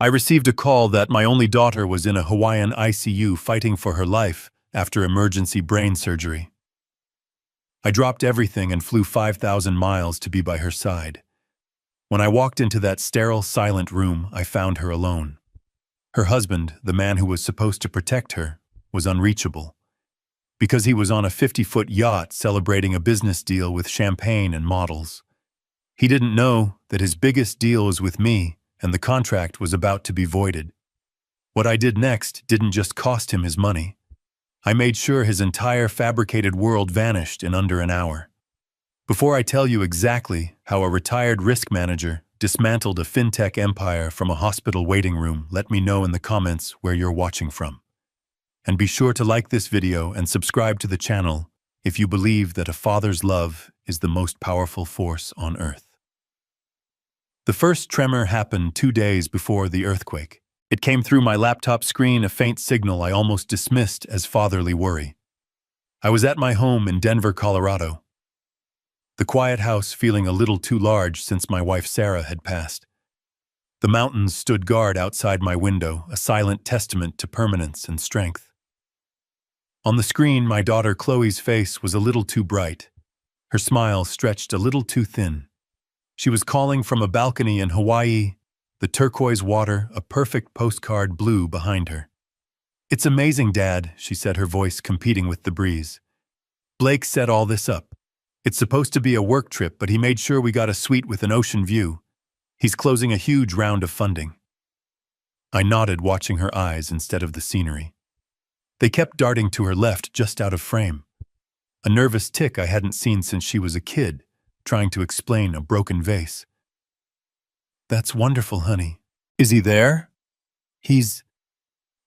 I received a call that my only daughter was in a Hawaiian ICU fighting for her life after emergency brain surgery. I dropped everything and flew 5,000 miles to be by her side. When I walked into that sterile, silent room, I found her alone. Her husband, the man who was supposed to protect her, was unreachable. Because he was on a 50-foot yacht celebrating a business deal with champagne and models. He didn't know that his biggest deal was with me, and the contract was about to be voided. What I did next didn't just cost him his money. I made sure his entire fabricated world vanished in under an hour. Before I tell you exactly how a retired risk manager dismantled a fintech empire from a hospital waiting room, let me know in the comments where you're watching from. And be sure to like this video and subscribe to the channel if you believe that a father's love is the most powerful force on earth. The first tremor happened 2 days before the earthquake. It came through my laptop screen, a faint signal I almost dismissed as fatherly worry. I was at my home in Denver, Colorado. The quiet house feeling a little too large since my wife Sarah had passed. The mountains stood guard outside my window, a silent testament to permanence and strength. On the screen, my daughter Chloe's face was a little too bright. Her smile stretched a little too thin. She was calling from a balcony in Hawaii, the turquoise water, a perfect postcard blue behind her. "It's amazing, Dad," she said, her voice competing with the breeze. "Blake set all this up. It's supposed to be a work trip, but he made sure we got a suite with an ocean view. He's closing a huge round of funding." I nodded, watching her eyes instead of the scenery. They kept darting to her left, just out of frame. A nervous tick I hadn't seen since she was a kid, trying to explain a broken vase. "That's wonderful, honey. Is he there?" "He's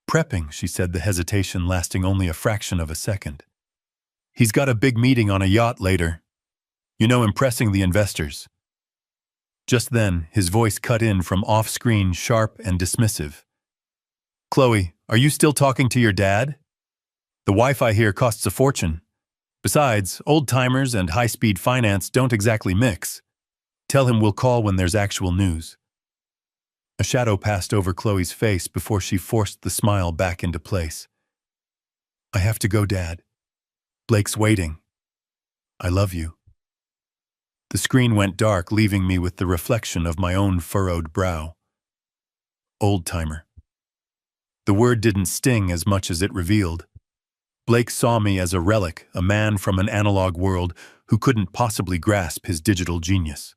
prepping," she said, the hesitation lasting only a fraction of a second. "He's got a big meeting on a yacht later. You know, impressing the investors." Just then, his voice cut in from off-screen, sharp and dismissive. "Chloe, are you still talking to your dad? The Wi-Fi here costs a fortune. Besides, old-timers and high-speed finance don't exactly mix. Tell him we'll call when there's actual news." A shadow passed over Chloe's face before she forced the smile back into place. "I have to go, Dad. Blake's waiting. I love you." The screen went dark, leaving me with the reflection of my own furrowed brow. Old-timer. The word didn't sting as much as it revealed. Blake saw me as a relic, a man from an analog world who couldn't possibly grasp his digital genius.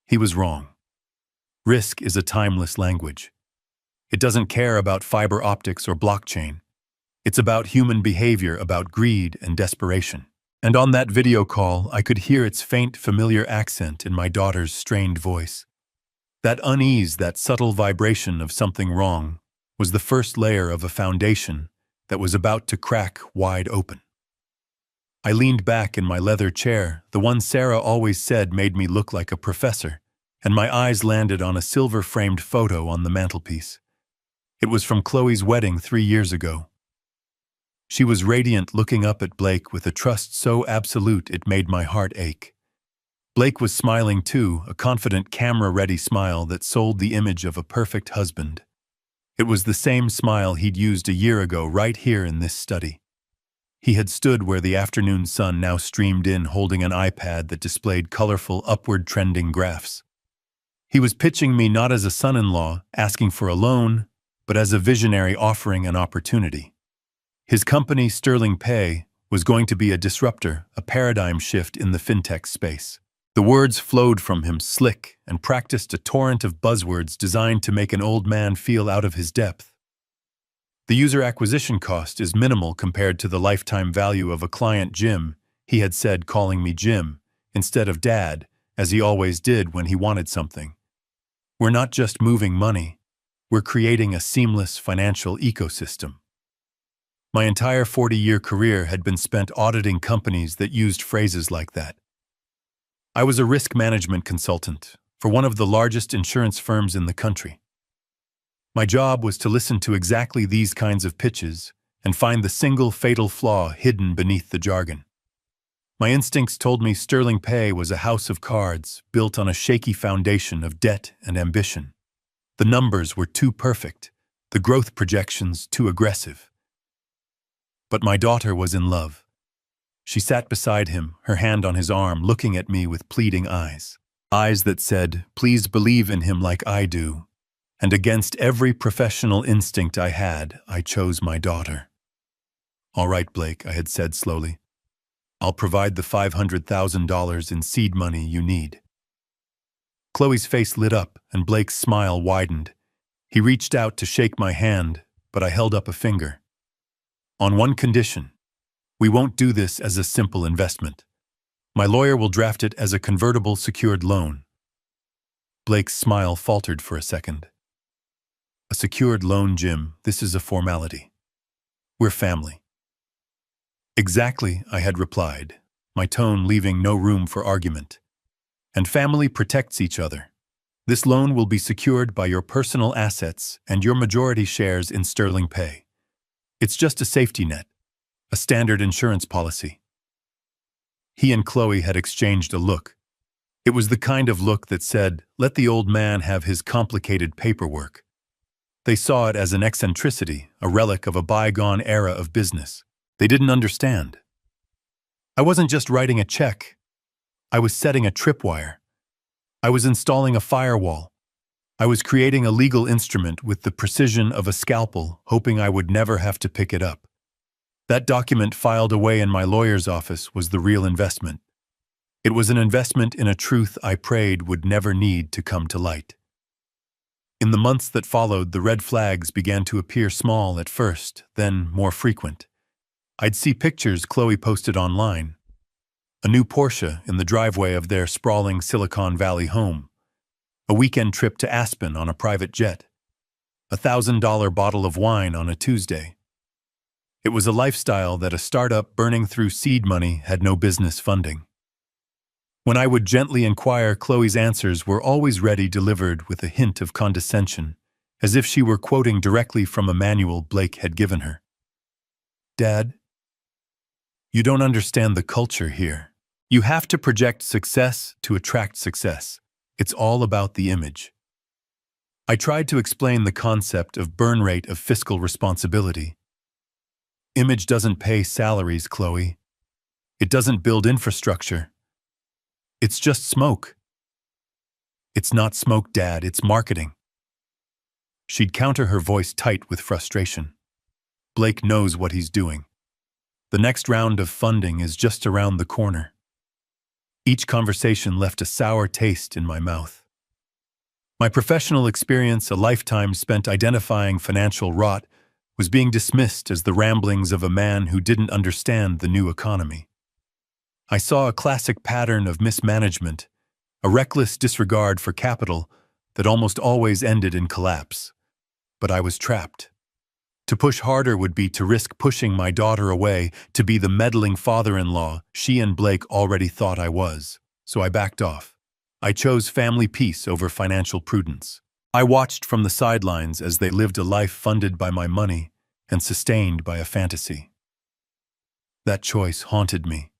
He was wrong. Risk is a timeless language. It doesn't care about fiber optics or blockchain. It's about human behavior, about greed and desperation. And on that video call, I could hear its faint, familiar accent in my daughter's strained voice. That unease, that subtle vibration of something wrong, was the first layer of a foundation that was about to crack wide open. I leaned back in my leather chair, the one Sarah always said made me look like a professor, and my eyes landed on a silver-framed photo on the mantelpiece. It was from Chloe's wedding 3 years ago. She was radiant, looking up at Blake with a trust so absolute it made my heart ache. Blake was smiling too, a confident, camera-ready smile that sold the image of a perfect husband. It was the same smile he'd used a year ago right here in this study. He had stood where the afternoon sun now streamed in, holding an iPad that displayed colorful, upward-trending graphs. He was pitching me not as a son-in-law, asking for a loan, but as a visionary offering an opportunity. His company, Sterling Pay, was going to be a disruptor, a paradigm shift in the fintech space. The words flowed from him, slick, and practiced a torrent of buzzwords designed to make an old man feel out of his depth. "The user acquisition cost is minimal compared to the lifetime value of a client, Jim," he had said, calling me Jim, instead of Dad, as he always did when he wanted something. "We're not just moving money, we're creating a seamless financial ecosystem." My entire 40-year career had been spent auditing companies that used phrases like that. I was a risk management consultant for one of the largest insurance firms in the country. My job was to listen to exactly these kinds of pitches and find the single fatal flaw hidden beneath the jargon. My instincts told me Sterling Pay was a house of cards built on a shaky foundation of debt and ambition. The numbers were too perfect, the growth projections too aggressive. But my daughter was in love. She sat beside him, her hand on his arm, looking at me with pleading eyes. Eyes that said, "Please believe in him like I do." And against every professional instinct I had, I chose my daughter. "All right, Blake," I had said slowly. "I'll provide the $500,000 in seed money you need." Chloe's face lit up and Blake's smile widened. He reached out to shake my hand, but I held up a finger. "On one condition. We won't do this as a simple investment. My lawyer will draft it as a convertible secured loan." Blake's smile faltered for a second. "A secured loan, Jim, this is a formality. We're family." "Exactly," I had replied, my tone leaving no room for argument. "And family protects each other. This loan will be secured by your personal assets and your majority shares in Sterling Pay. It's just a safety net, a standard insurance policy." He and Chloe had exchanged a look. It was the kind of look that said, "Let the old man have his complicated paperwork." They saw it as an eccentricity, a relic of a bygone era of business. They didn't understand. I wasn't just writing a check. I was setting a tripwire. I was installing a firewall. I was creating a legal instrument with the precision of a scalpel, hoping I would never have to pick it up. That document filed away in my lawyer's office was the real investment. It was an investment in a truth I prayed would never need to come to light. In the months that followed, the red flags began to appear small at first, then more frequent. I'd see pictures Chloe posted online. A new Porsche in the driveway of their sprawling Silicon Valley home. A weekend trip to Aspen on a private jet. a $1,000 bottle of wine on a Tuesday. It was a lifestyle that a startup burning through seed money had no business funding. When I would gently inquire, Chloe's answers were always ready, delivered with a hint of condescension, as if she were quoting directly from a manual Blake had given her. "Dad, you don't understand the culture here. You have to project success to attract success. It's all about the image." I tried to explain the concept of burn rate of fiscal responsibility. Image doesn't pay salaries, Chloe. It doesn't build infrastructure. It's just smoke. "It's not smoke, Dad, it's marketing." She'd counter, her voice tight with frustration. "Blake knows what he's doing. The next round of funding is just around the corner." Each conversation left a sour taste in my mouth. My professional experience, a lifetime spent identifying financial rot, was being dismissed as the ramblings of a man who didn't understand the new economy. I saw a classic pattern of mismanagement, a reckless disregard for capital that almost always ended in collapse. But I was trapped. To push harder would be to risk pushing my daughter away, to be the meddling father-in-law she and Blake already thought I was. So I backed off. I chose family peace over financial prudence. I watched from the sidelines as they lived a life funded by my money and sustained by a fantasy. That choice haunted me.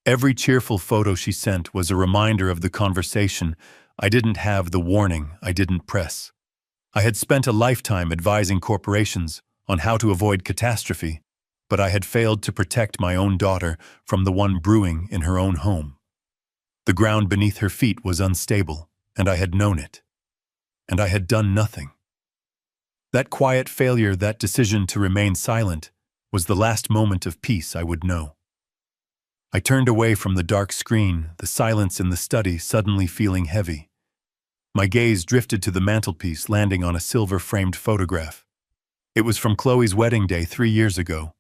Every cheerful photo she sent was a reminder of the conversation I didn't have, the warning I didn't press. I had spent a lifetime advising corporations on how to avoid catastrophe, but I had failed to protect my own daughter from the one brewing in her own home. The ground beneath her feet was unstable, and I had known it. And I had done nothing. That quiet failure, that decision to remain silent, was the last moment of peace I would know. I turned away from the dark screen, the silence in the study suddenly feeling heavy. My gaze drifted to the mantelpiece, landing on a silver-framed photograph. It was from Chloe's wedding day 3 years ago.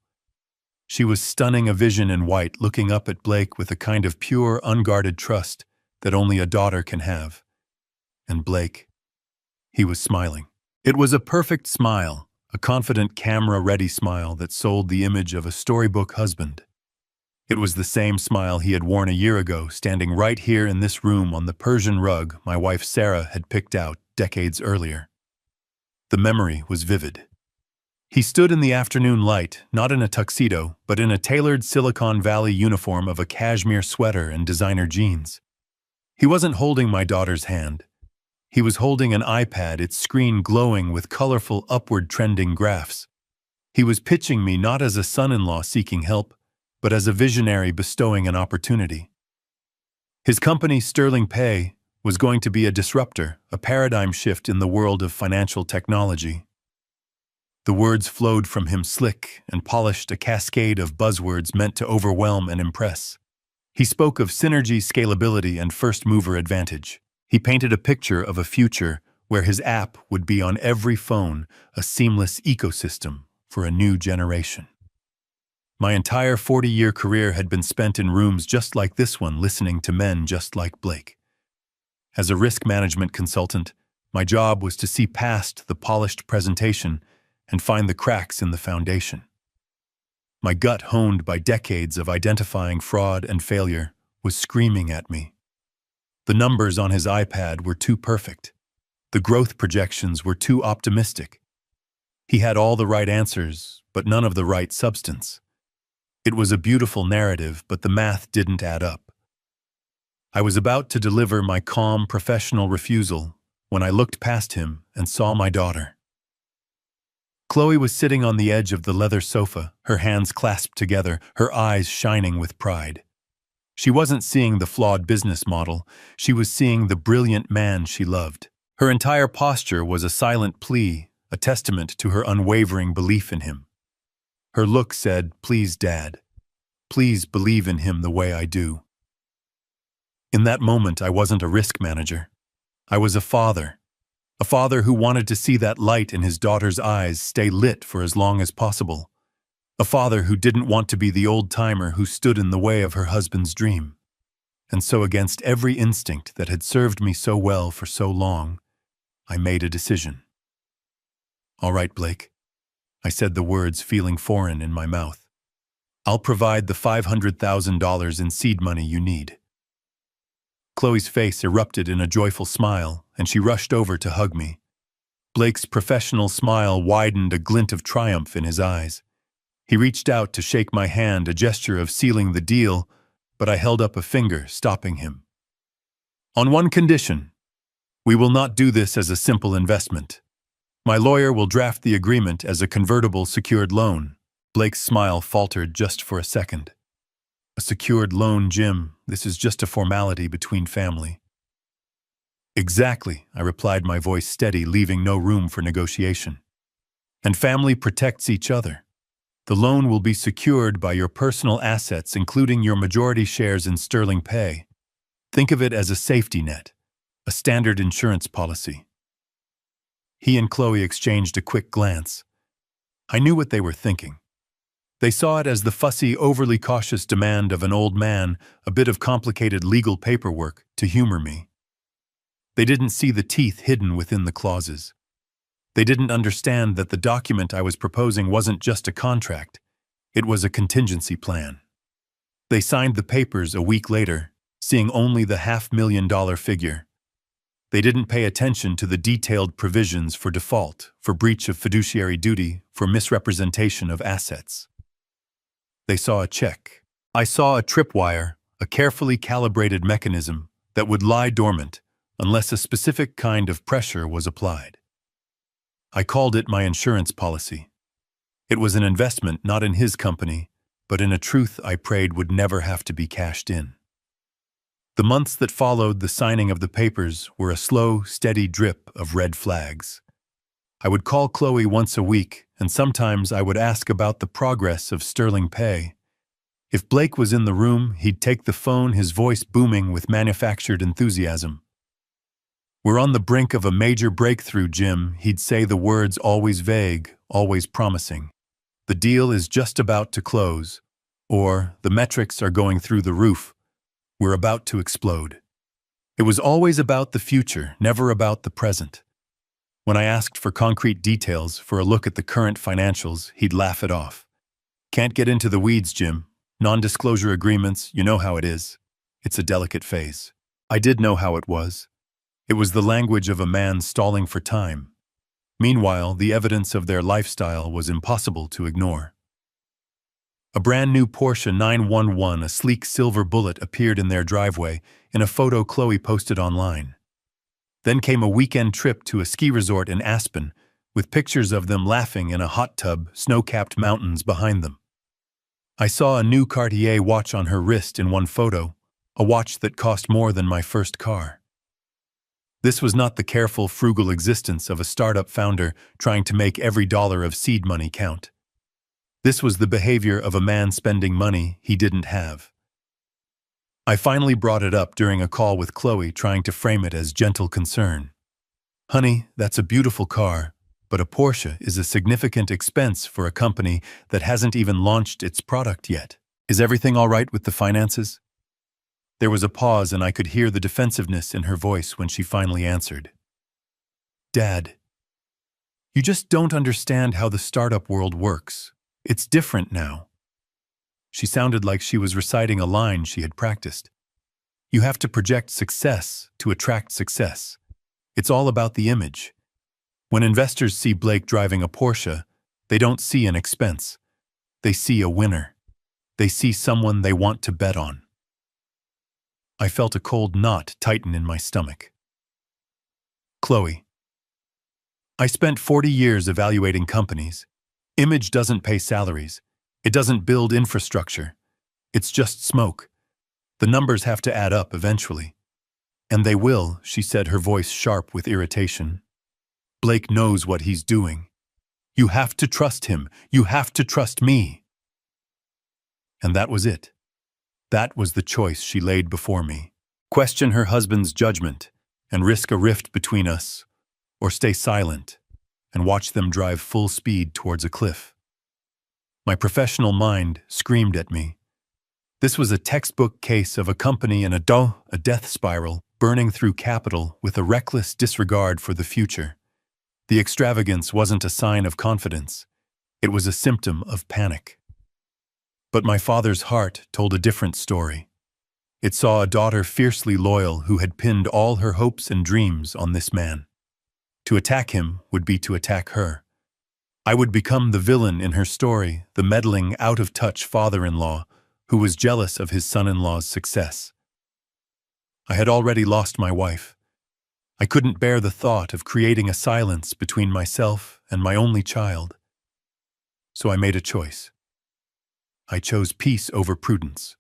She was stunning, a vision in white, looking up at Blake with a kind of pure, unguarded trust that only a daughter can have. And Blake, he was smiling. It was a perfect smile, a confident, camera-ready smile that sold the image of a storybook husband. It was the same smile he had worn a year ago, standing right here in this room on the Persian rug my wife Sarah had picked out decades earlier. The memory was vivid. He stood in the afternoon light, not in a tuxedo, but in a tailored Silicon Valley uniform of a cashmere sweater and designer jeans. He wasn't holding my daughter's hand. He was holding an iPad, its screen glowing with colorful upward trending graphs. He was pitching me not as a son-in-law seeking help, but as a visionary bestowing an opportunity. His company, Sterling Pay, was going to be a disruptor, a paradigm shift in the world of financial technology. The words flowed from him slick and polished, a cascade of buzzwords meant to overwhelm and impress. He spoke of synergy, scalability, and first-mover advantage. He painted a picture of a future where his app would be on every phone, a seamless ecosystem for a new generation. My entire 40-year career had been spent in rooms just like this one, listening to men just like Blake. As a risk management consultant, my job was to see past the polished presentation and find the cracks in the foundation. My gut, honed by decades of identifying fraud and failure, was screaming at me. The numbers on his iPad were too perfect. The growth projections were too optimistic. He had all the right answers, but none of the right substance. It was a beautiful narrative, but the math didn't add up. I was about to deliver my calm, professional refusal when I looked past him and saw my daughter. Chloe was sitting on the edge of the leather sofa, her hands clasped together, her eyes shining with pride. She wasn't seeing the flawed business model, she was seeing the brilliant man she loved. Her entire posture was a silent plea, a testament to her unwavering belief in him. Her look said, "Please, Dad. Please believe in him the way I do." In that moment, I wasn't a risk manager. I was a father who wanted to see that light in his daughter's eyes stay lit for as long as possible. A father who didn't want to be the old-timer who stood in the way of her husband's dream. And so, against every instinct that had served me so well for so long, I made a decision. "All right, Blake," I said, the words feeling foreign in my mouth. "I'll provide the $500,000 in seed money you need." Chloe's face erupted in a joyful smile, and she rushed over to hug me. Blake's professional smile widened, a glint of triumph in his eyes. He reached out to shake my hand, a gesture of sealing the deal, but I held up a finger, stopping him. "On one condition. We will not do this as a simple investment. My lawyer will draft the agreement as a convertible secured loan." Blake's smile faltered just for a second. "A secured loan, Jim. This is just a formality between family." "Exactly," I replied, my voice steady, leaving no room for negotiation. "And family protects each other. The loan will be secured by your personal assets, including your majority shares in Sterling Pay. Think of it as a safety net, a standard insurance policy." He and Chloe exchanged a quick glance. I knew what they were thinking. They saw it as the fussy, overly cautious demand of an old man, a bit of complicated legal paperwork to humor me. They didn't see the teeth hidden within the clauses. They didn't understand that the document I was proposing wasn't just a contract, it was a contingency plan. They signed the papers a week later, seeing only the $500,000 figure. They didn't pay attention to the detailed provisions for default, for breach of fiduciary duty, for misrepresentation of assets. They saw a check. I saw a tripwire, a carefully calibrated mechanism that would lie dormant unless a specific kind of pressure was applied. I called it my insurance policy. It was an investment not in his company, but in a truth I prayed would never have to be cashed in. The months that followed the signing of the papers were a slow, steady drip of red flags. I would call Chloe once a week, and sometimes I would ask about the progress of Sterling Pay. If Blake was in the room, he'd take the phone, his voice booming with manufactured enthusiasm. "We're on the brink of a major breakthrough, Jim," he'd say, the words always vague, always promising. "The deal is just about to close," or "the metrics are going through the roof. We're about to explode." It was always about the future, never about the present. When I asked for concrete details, for a look at the current financials, he'd laugh it off. "Can't get into the weeds, Jim. Non-disclosure agreements, you know how it is. It's a delicate phase." I did know how it was. It was the language of a man stalling for time. Meanwhile, the evidence of their lifestyle was impossible to ignore. A brand new Porsche 911, a sleek silver bullet, appeared in their driveway in a photo Chloe posted online. Then came a weekend trip to a ski resort in Aspen, with pictures of them laughing in a hot tub, snow-capped mountains behind them. I saw a new Cartier watch on her wrist in one photo, a watch that cost more than my first car. This was not the careful, frugal existence of a startup founder trying to make every dollar of seed money count. This was the behavior of a man spending money he didn't have. I finally brought it up during a call with Chloe, trying to frame it as gentle concern. Honey, that's a beautiful car, but a Porsche is a significant expense for a company that hasn't even launched its product yet. Is everything all right with the finances? There was a pause, and I could hear the defensiveness in her voice when she finally answered. Dad, you just don't understand how the startup world works. It's different now. She sounded like she was reciting a line she had practiced. You have to project success to attract success. It's all about the image. When investors see Blake driving a Porsche, they don't see an expense. They see a winner. They see someone they want to bet on. I felt a cold knot tighten in my stomach. Chloe, I spent 40 years evaluating companies. Image doesn't pay salaries. It doesn't build infrastructure. It's just smoke. The numbers have to add up eventually. And they will, she said, her voice sharp with irritation. Blake knows what he's doing. You have to trust him. You have to trust me. And that was it. That was the choice she laid before me. Question her husband's judgment and risk a rift between us, or stay silent and watch them drive full speed towards a cliff. My professional mind screamed at me. This was a textbook case of a company in a death spiral, burning through capital with a reckless disregard for the future. The extravagance wasn't a sign of confidence. It was a symptom of panic. But my father's heart told a different story. It saw a daughter fiercely loyal who had pinned all her hopes and dreams on this man. To attack him would be to attack her. I would become the villain in her story, the meddling, out-of-touch father-in-law who was jealous of his son-in-law's success. I had already lost my wife. I couldn't bear the thought of creating a silence between myself and my only child. So I made a choice. I chose peace over prudence.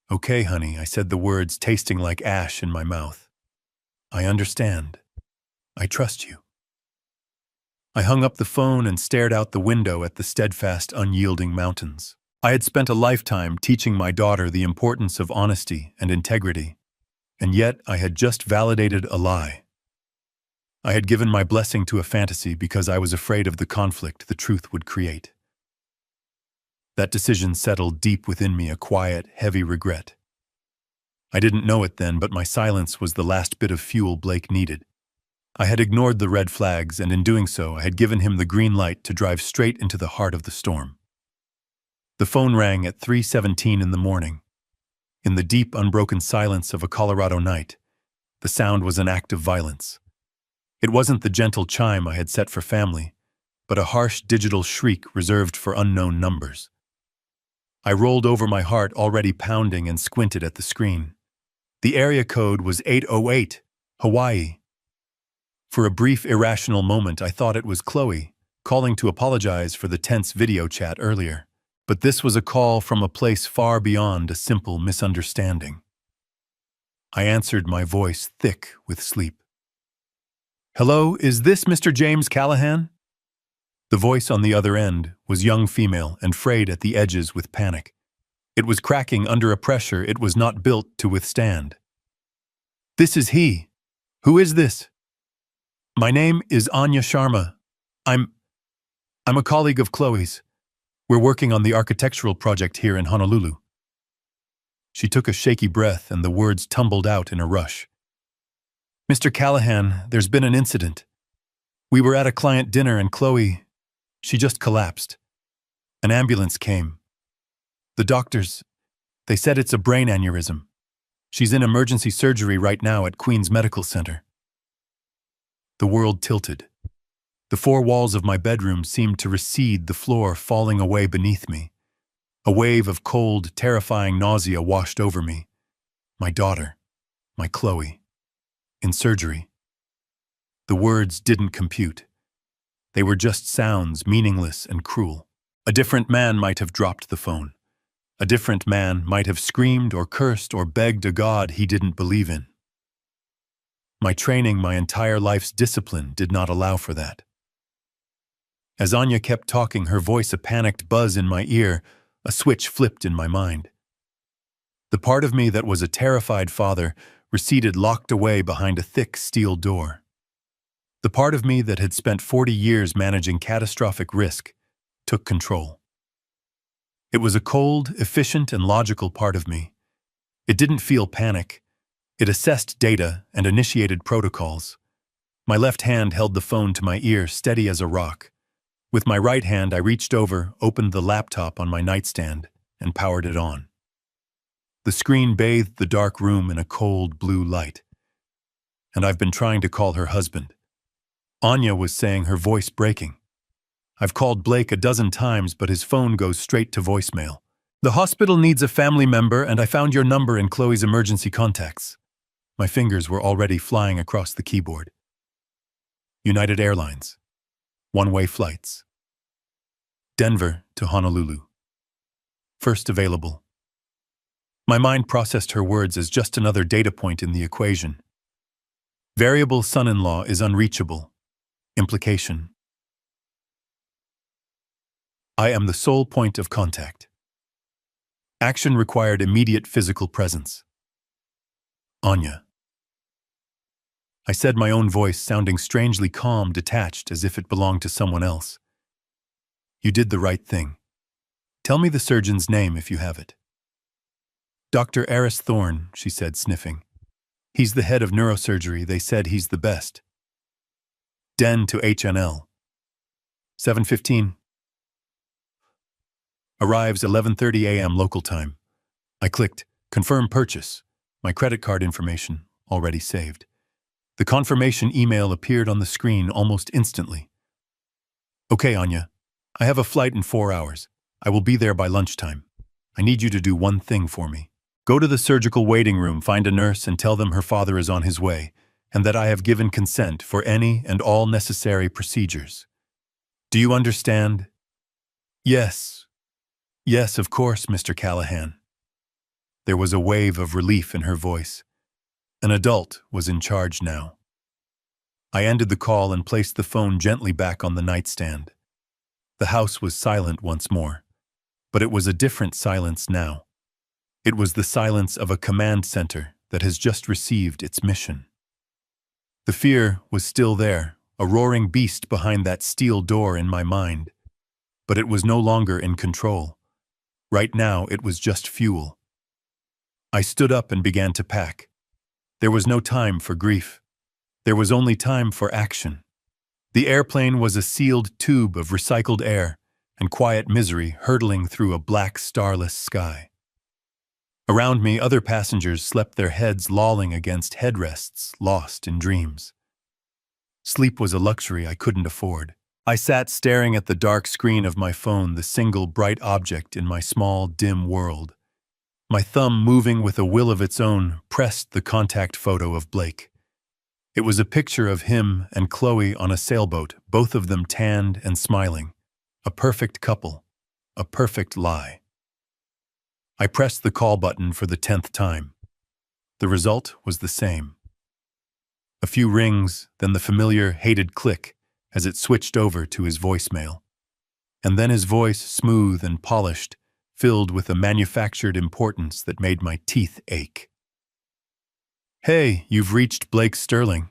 Okay, honey, I said, the words tasting like ash in my mouth. I understand. I trust you. I hung up the phone and stared out the window at the steadfast, unyielding mountains. I had spent a lifetime teaching my daughter the importance of honesty and integrity, and yet I had just validated a lie. I had given my blessing to a fantasy because I was afraid of the conflict the truth would create. That decision settled deep within me, a quiet, heavy regret. I didn't know it then, but my silence was the last bit of fuel Blake needed. I had ignored the red flags, and in doing so, I had given him the green light to drive straight into the heart of the storm. The phone rang at 3:17 in the morning. In the deep, unbroken silence of a Colorado night, the sound was an act of violence. It wasn't the gentle chime I had set for family, but a harsh digital shriek reserved for unknown numbers. I rolled over, my heart already pounding, and squinted at the screen. The area code was 808, Hawaii. For a brief, irrational moment, I thought it was Chloe, calling to apologize for the tense video chat earlier. But this was a call from a place far beyond a simple misunderstanding. I answered, my voice thick with sleep. Hello, is this Mr. James Callahan? The voice on the other end was young female and frayed at the edges with panic. It was cracking under a pressure it was not built to withstand. This is he. Who is this? My name is Anya Sharma. I'm a colleague of Chloe's. We're working on the architectural project here in Honolulu. She took a shaky breath and the words tumbled out in a rush. Mr. Callahan, there's been an incident. We were at a client dinner and Chloe, she just collapsed. An ambulance came. The doctors, they said it's a brain aneurysm. She's in emergency surgery right now at Queen's Medical Center. The world tilted. The four walls of my bedroom seemed to recede, the floor falling away beneath me. A wave of cold, terrifying nausea washed over me. My daughter, my Chloe. in surgery. The words didn't compute. They were just sounds, meaningless and cruel. A different man might have dropped the phone. A different man might have screamed or cursed or begged a God he didn't believe in. My training, my entire life's discipline did not allow for that. As Anya kept talking, her voice a panicked buzz in my ear, a switch flipped in my mind. The part of me that was a terrified father receded, locked away behind a thick steel door. The part of me that had spent 40 years managing catastrophic risk took control. It was a cold, efficient, and logical part of me. It didn't feel panic. It assessed data and initiated protocols. My left hand held the phone to my ear, steady as a rock. With my right hand, I reached over, opened the laptop on my nightstand, and powered it on. The screen bathed the dark room in a cold blue light. And I've been trying to call her husband. Anya was saying, her voice breaking. I've called Blake a dozen times, but his phone goes straight to voicemail. The hospital needs a family member, and I found your number in Chloe's emergency contacts. My fingers were already flying across the keyboard. United Airlines. One-way flights. Denver to Honolulu. First available. My mind processed her words as just another data point in the equation. Variable son-in-law is unreachable. Implication. I am the sole point of contact. Action required immediate physical presence. Anya. I said, my own voice sounding strangely calm, detached, as if it belonged to someone else. You did the right thing. Tell me the surgeon's name if you have it. Dr. Aris Thorne, she said, sniffing. He's the head of neurosurgery. They said he's the best. Den to HNL. 7:15. Arrives 11:30 a.m. local time. I clicked, confirm purchase. My credit card information already saved. The confirmation email appeared on the screen almost instantly. Okay, Anya. I have a flight in 4 hours. I will be there by lunchtime. I need you to do one thing for me. Go to the surgical waiting room, find a nurse, and tell them her father is on his way, and that I have given consent for any and all necessary procedures. Do you understand? Yes. Yes, of course, Mr. Callahan. There was a wave of relief in her voice. An adult was in charge now. I ended the call and placed the phone gently back on the nightstand. The house was silent once more, but it was a different silence now. It was the silence of a command center that has just received its mission. The fear was still there, a roaring beast behind that steel door in my mind, but it was no longer in control. Right now, it was just fuel. I stood up and began to pack. There was no time for grief. There was only time for action. The airplane was a sealed tube of recycled air and quiet misery hurtling through a black, starless sky. Around me, other passengers slept, their heads lolling against headrests, lost in dreams. Sleep was a luxury I couldn't afford. I sat staring at the dark screen of my phone, the single bright object in my small, dim world. My thumb, moving with a will of its own, pressed the contact photo of Blake. It was a picture of him and Chloe on a sailboat, both of them tanned and smiling. A perfect couple. A perfect lie. I pressed the call button for the 10th time. The result was the same. A few rings, then the familiar, hated click as it switched over to his voicemail. And then his voice, smooth and polished, filled with a manufactured importance that made my teeth ache. Hey, you've reached Blake Sterling.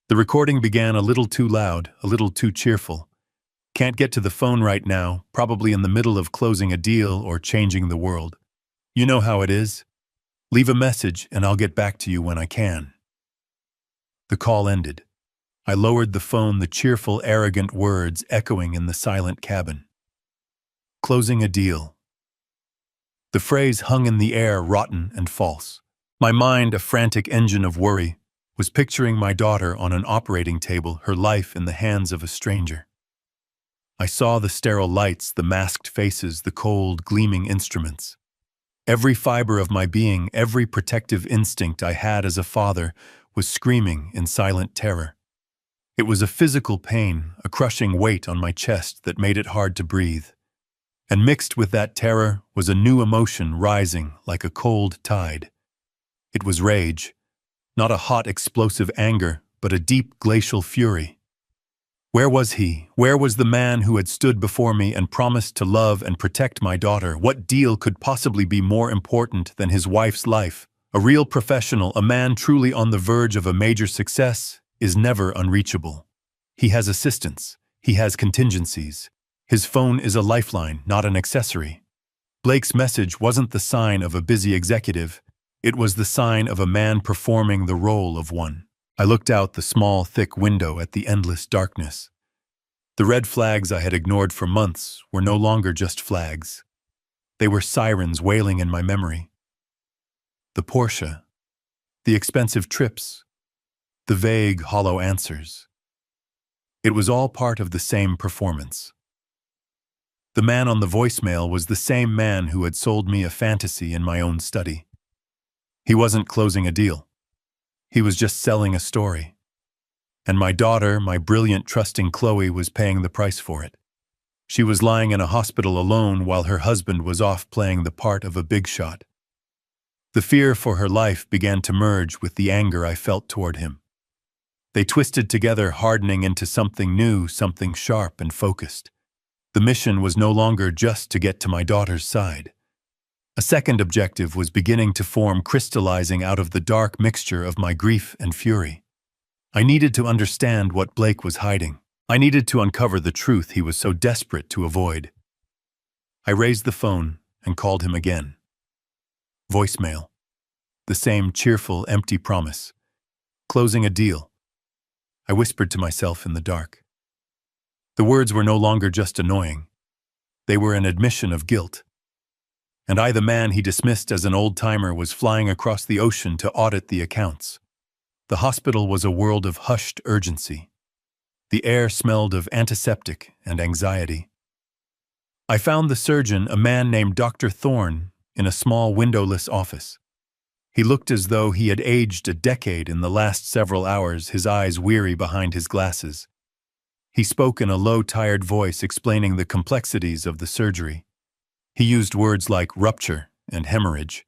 The recording began a little too loud, a little too cheerful. Can't get to the phone right now, probably in the middle of closing a deal or changing the world. You know how it is. Leave a message and I'll get back to you when I can. The call ended. I lowered the phone, the cheerful, arrogant words echoing in the silent cabin. Closing a deal. The phrase hung in the air, rotten and false. My mind, a frantic engine of worry, was picturing my daughter on an operating table, her life in the hands of a stranger. I saw the sterile lights, the masked faces, the cold, gleaming instruments. Every fiber of my being, every protective instinct I had as a father, was screaming in silent terror. It was a physical pain, a crushing weight on my chest that made it hard to breathe. And mixed with that terror was a new emotion rising like a cold tide. It was rage, not a hot explosive anger, but a deep glacial fury. Where was he? Where was the man who had stood before me and promised to love and protect my daughter? What deal could possibly be more important than his wife's life? A real professional, a man truly on the verge of a major success, is never unreachable. He has assistants. He has contingencies. His phone is a lifeline, not an accessory. Blake's message wasn't the sign of a busy executive. It was the sign of a man performing the role of one. I looked out the small, thick window at the endless darkness. The red flags I had ignored for months were no longer just flags. They were sirens wailing in my memory. The Porsche, the expensive trips, the vague, hollow answers. It was all part of the same performance. The man on the voicemail was the same man who had sold me a fantasy in my own study. He wasn't closing a deal. He was just selling a story. And my daughter, my brilliant, trusting Chloe, was paying the price for it. She was lying in a hospital alone while her husband was off playing the part of a big shot. The fear for her life began to merge with the anger I felt toward him. They twisted together, hardening into something new, something sharp and focused. The mission was no longer just to get to my daughter's side. A second objective was beginning to form, crystallizing out of the dark mixture of my grief and fury. I needed to understand what Blake was hiding. I needed to uncover the truth he was so desperate to avoid. I raised the phone and called him again. Voicemail. The same cheerful, empty promise. Closing a deal. I whispered to myself in the dark. The words were no longer just annoying. They were an admission of guilt. And I, the man he dismissed as an old-timer, was flying across the ocean to audit the accounts. The hospital was a world of hushed urgency. The air smelled of antiseptic and anxiety. I found the surgeon, a man named Dr. Thorne, in a small windowless office. He looked as though he had aged a decade in the last several hours, his eyes weary behind his glasses. He spoke in a low, tired voice, explaining the complexities of the surgery. He used words like rupture and hemorrhage.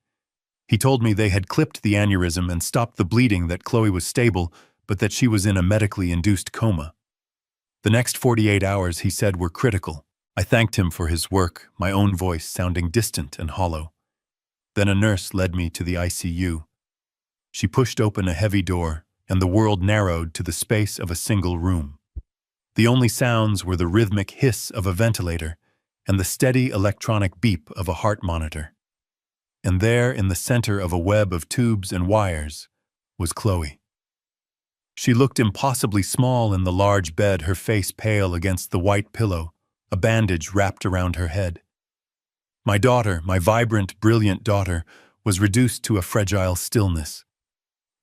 He told me they had clipped the aneurysm and stopped the bleeding, that Chloe was stable, but that she was in a medically induced coma. The next 48 hours, he said, were critical. I thanked him for his work, my own voice sounding distant and hollow. Then a nurse led me to the ICU. She pushed open a heavy door, and the world narrowed to the space of a single room. The only sounds were the rhythmic hiss of a ventilator and the steady electronic beep of a heart monitor. And there, in the center of a web of tubes and wires, was Chloe. She looked impossibly small in the large bed, her face pale against the white pillow, a bandage wrapped around her head. My daughter, my vibrant, brilliant daughter, was reduced to a fragile stillness.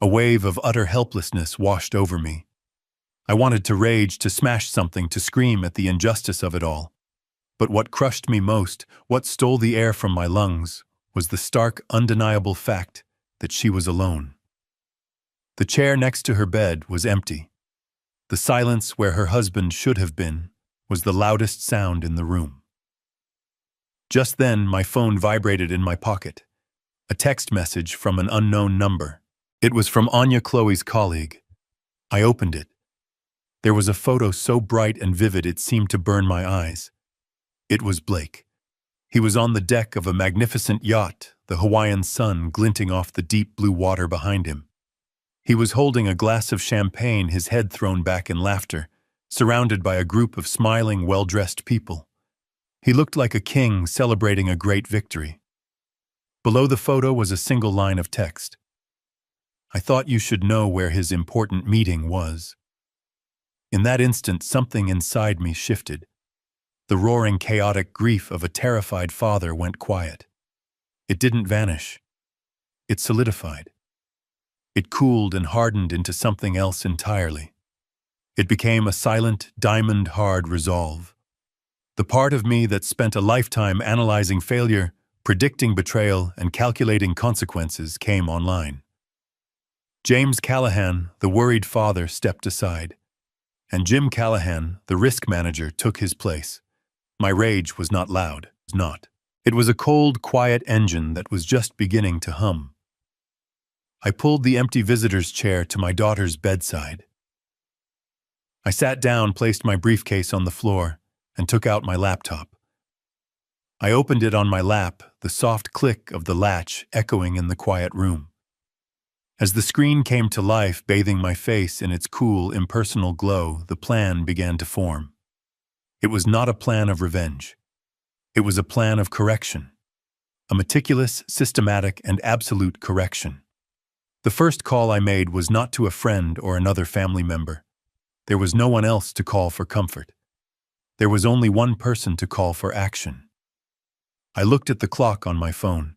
A wave of utter helplessness washed over me. I wanted to rage, to smash something, to scream at the injustice of it all. But what crushed me most, what stole the air from my lungs, was the stark, undeniable fact that she was alone. The chair next to her bed was empty. The silence where her husband should have been was the loudest sound in the room. Just then, my phone vibrated in my pocket. A text message from an unknown number. It was from Anya, Chloe's colleague. I opened it. There was a photo so bright and vivid it seemed to burn my eyes. It was Blake. He was on the deck of a magnificent yacht, the Hawaiian sun glinting off the deep blue water behind him. He was holding a glass of champagne, his head thrown back in laughter, surrounded by a group of smiling, well-dressed people. He looked like a king celebrating a great victory. Below the photo was a single line of text. I thought you should know where his important meeting was. In that instant, something inside me shifted. The roaring, chaotic grief of a terrified father went quiet. It didn't vanish. It solidified. It cooled and hardened into something else entirely. It became a silent, diamond-hard resolve. The part of me that spent a lifetime analyzing failure, predicting betrayal, and calculating consequences came online. James Callahan, the worried father, stepped aside, and Jim Callahan, the risk manager, took his place. My rage was not loud, not. It was a cold, quiet engine that was just beginning to hum. I pulled the empty visitor's chair to my daughter's bedside. I sat down, placed my briefcase on the floor, and took out my laptop. I opened it on my lap, the soft click of the latch echoing in the quiet room. As the screen came to life, bathing my face in its cool, impersonal glow, the plan began to form. It was not a plan of revenge. It was a plan of correction. A meticulous, systematic, and absolute correction. The first call I made was not to a friend or another family member. There was no one else to call for comfort. There was only one person to call for action. I looked at the clock on my phone.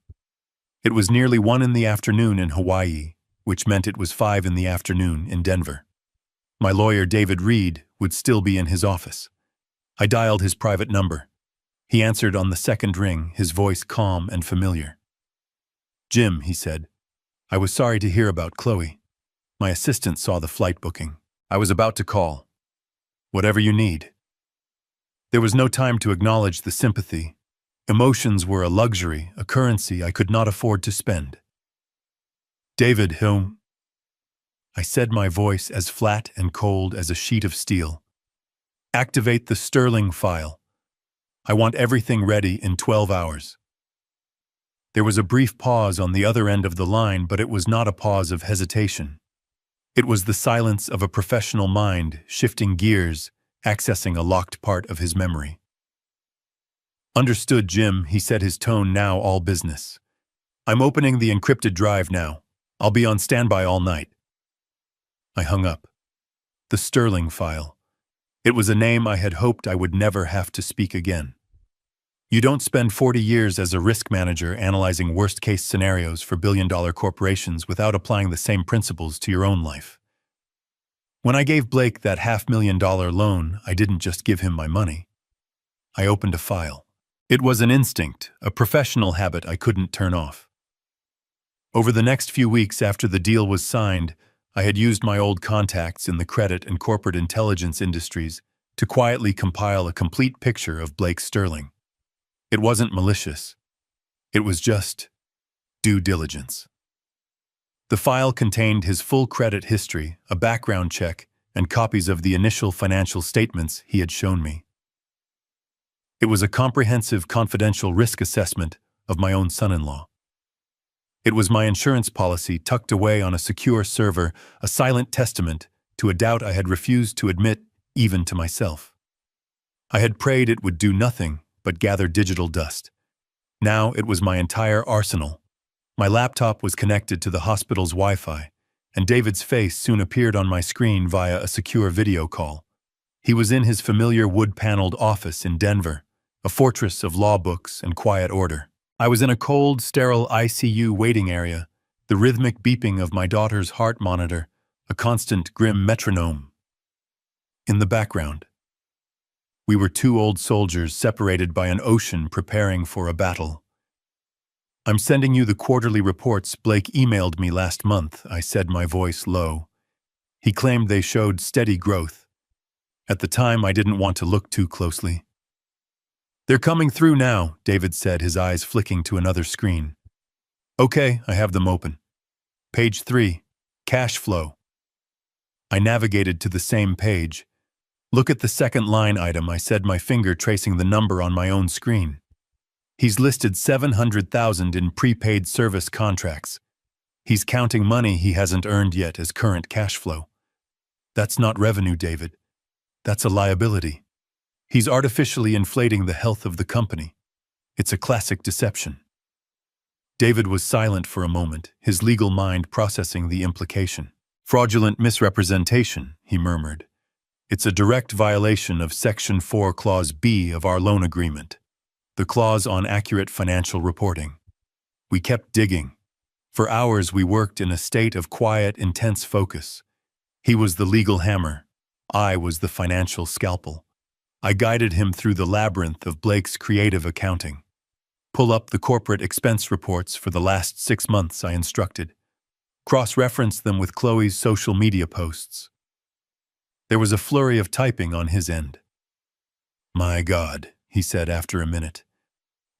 It was nearly 1 in the afternoon in Hawaii, which meant it was 5 in the afternoon in Denver. My lawyer, David Reed, would still be in his office. I dialed his private number. He answered on the second ring, his voice calm and familiar. "Jim," he said, "I was sorry to hear about Chloe. My assistant saw the flight booking. I was about to call. Whatever you need." There was no time to acknowledge the sympathy. Emotions were a luxury, a currency I could not afford to spend. "David, whom?" I said, my voice as flat and cold as a sheet of steel. "Activate the Sterling file. I want everything ready in 12 hours. There was a brief pause on the other end of the line, but it was not a pause of hesitation. It was the silence of a professional mind shifting gears, accessing a locked part of his memory. "Understood, Jim," he said, his tone now all business. "I'm opening the encrypted drive now. I'll be on standby all night." I hung up. The Sterling file. It was a name I had hoped I would never have to speak again. You don't spend 40 years as a risk manager analyzing worst-case scenarios for billion-dollar corporations without applying the same principles to your own life. When I gave Blake that $500,000 loan, I didn't just give him my money. I opened a file. It was an instinct, a professional habit I couldn't turn off. Over the next few weeks after the deal was signed, I had used my old contacts in the credit and corporate intelligence industries to quietly compile a complete picture of Blake Sterling. It wasn't malicious. It was just due diligence. The file contained his full credit history, a background check, and copies of the initial financial statements he had shown me. It was a comprehensive, confidential risk assessment of my own son-in-law. It was my insurance policy tucked away on a secure server, a silent testament to a doubt I had refused to admit even to myself. I had prayed it would do nothing but gather digital dust. Now it was my entire arsenal. My laptop was connected to the hospital's Wi-Fi, and David's face soon appeared on my screen via a secure video call. He was in his familiar wood-paneled office in Denver, a fortress of law books and quiet order. I was in a cold, sterile ICU waiting area, the rhythmic beeping of my daughter's heart monitor, a constant, grim metronome. In the background, we were 2 old soldiers separated by an ocean preparing for a battle. "I'm sending you the quarterly reports Blake emailed me last month," I said, my voice low. He claimed they showed steady growth. At the time, I didn't want to look too closely. "They're coming through now," David said, his eyes flicking to another screen. "Okay, I have them open. Page 3, cash flow." I navigated to the same page. "Look at the second line item," I said, my finger tracing the number on my own screen. "He's listed $700,000 in prepaid service contracts. He's counting money he hasn't earned yet as current cash flow. That's not revenue, David. That's a liability. He's artificially inflating the health of the company. It's a classic deception." David was silent for a moment, his legal mind processing the implication. "Fraudulent misrepresentation," he murmured. "It's a direct violation of Section 4, Clause B of our loan agreement, the clause on accurate financial reporting." We kept digging. For hours we worked in a state of quiet, intense focus. He was the legal hammer. I was the financial scalpel. I guided him through the labyrinth of Blake's creative accounting. "Pull up the corporate expense reports for the last 6 months," I instructed. cross-referenced them with Chloe's social media posts. There was a flurry of typing on his end. "My God," he said after a minute.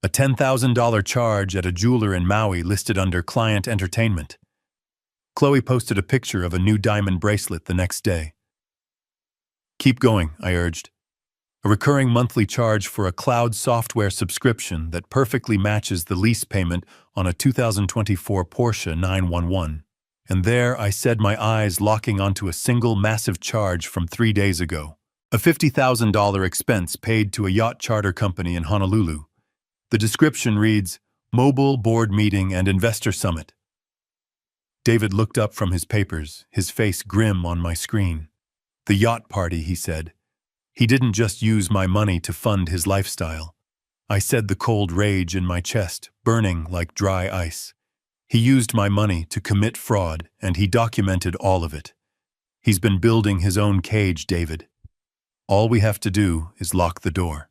"A $10,000 charge at a jeweler in Maui listed under client entertainment." Chloe posted a picture of a new diamond bracelet the next day. "Keep going," I urged. "A recurring monthly charge for a cloud software subscription that perfectly matches the lease payment on a 2024 Porsche 911. And there I said, my eyes locking onto a single massive charge from 3 days ago. A $50,000 expense paid to a yacht charter company in Honolulu. The description reads, "Mobile Board Meeting and Investor Summit." David looked up from his papers, his face grim on my screen. "The yacht party," he said. "He didn't just use my money to fund his lifestyle." I said, the cold rage in my chest, burning like dry ice. "He used my money to commit fraud, and he documented all of it. He's been building his own cage, David. All we have to do is lock the door."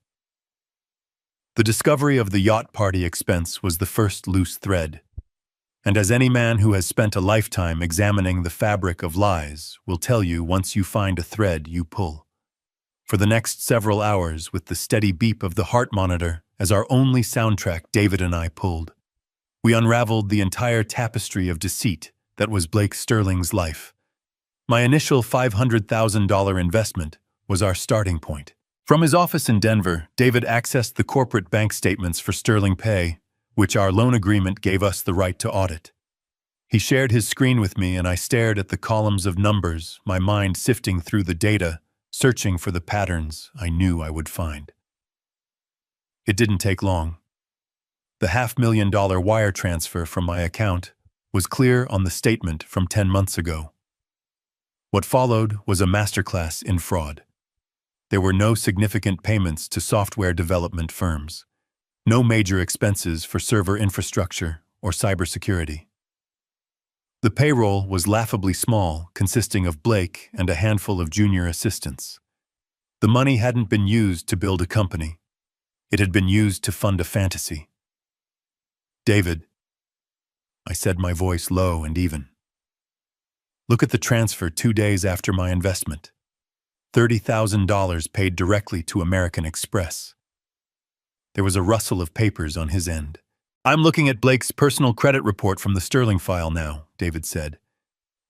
The discovery of the yacht party expense was the first loose thread. And as any man who has spent a lifetime examining the fabric of lies will tell you, once you find a thread, you pull. For the next several hours, with the steady beep of the heart monitor as our only soundtrack, David and I pulled. We unraveled the entire tapestry of deceit that was Blake Sterling's life. My initial $500,000 investment was our starting point. From his office in Denver, David accessed the corporate bank statements for Sterling Pay, which our loan agreement gave us the right to audit. He shared his screen with me, and I stared at the columns of numbers, my mind sifting through the data, searching for the patterns I knew I would find. It didn't take long. The $500,000 wire transfer from my account was clear on the statement from 10 months ago. What followed was a masterclass in fraud. There were no significant payments to software development firms, no major expenses for server infrastructure or cybersecurity. The payroll was laughably small, consisting of Blake and a handful of junior assistants. The money hadn't been used to build a company. It had been used to fund a fantasy. "David," I said, my voice low and even. "Look at the transfer 2 days after my investment. $30,000 paid directly to American Express." There was a rustle of papers on his end. "I'm looking at Blake's personal credit report from the Sterling file now," David said.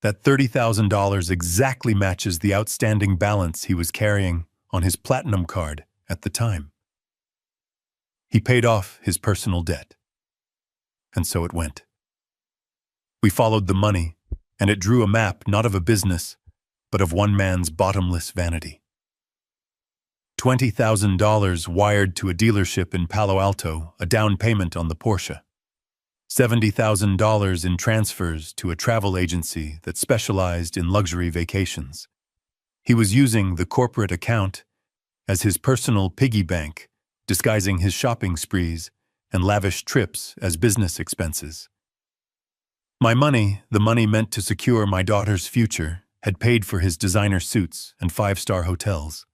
"That $30,000 exactly matches the outstanding balance he was carrying on his platinum card at the time. He paid off his personal debt." And so it went. We followed the money, and it drew a map not of a business, but of one man's bottomless vanity. $20,000 wired to a dealership in Palo Alto, a down payment on the Porsche. $70,000 in transfers to a travel agency that specialized in luxury vacations. He was using the corporate account as his personal piggy bank, disguising his shopping sprees and lavish trips as business expenses. My money, the money meant to secure my daughter's future, had paid for his designer suits and 5-star hotels.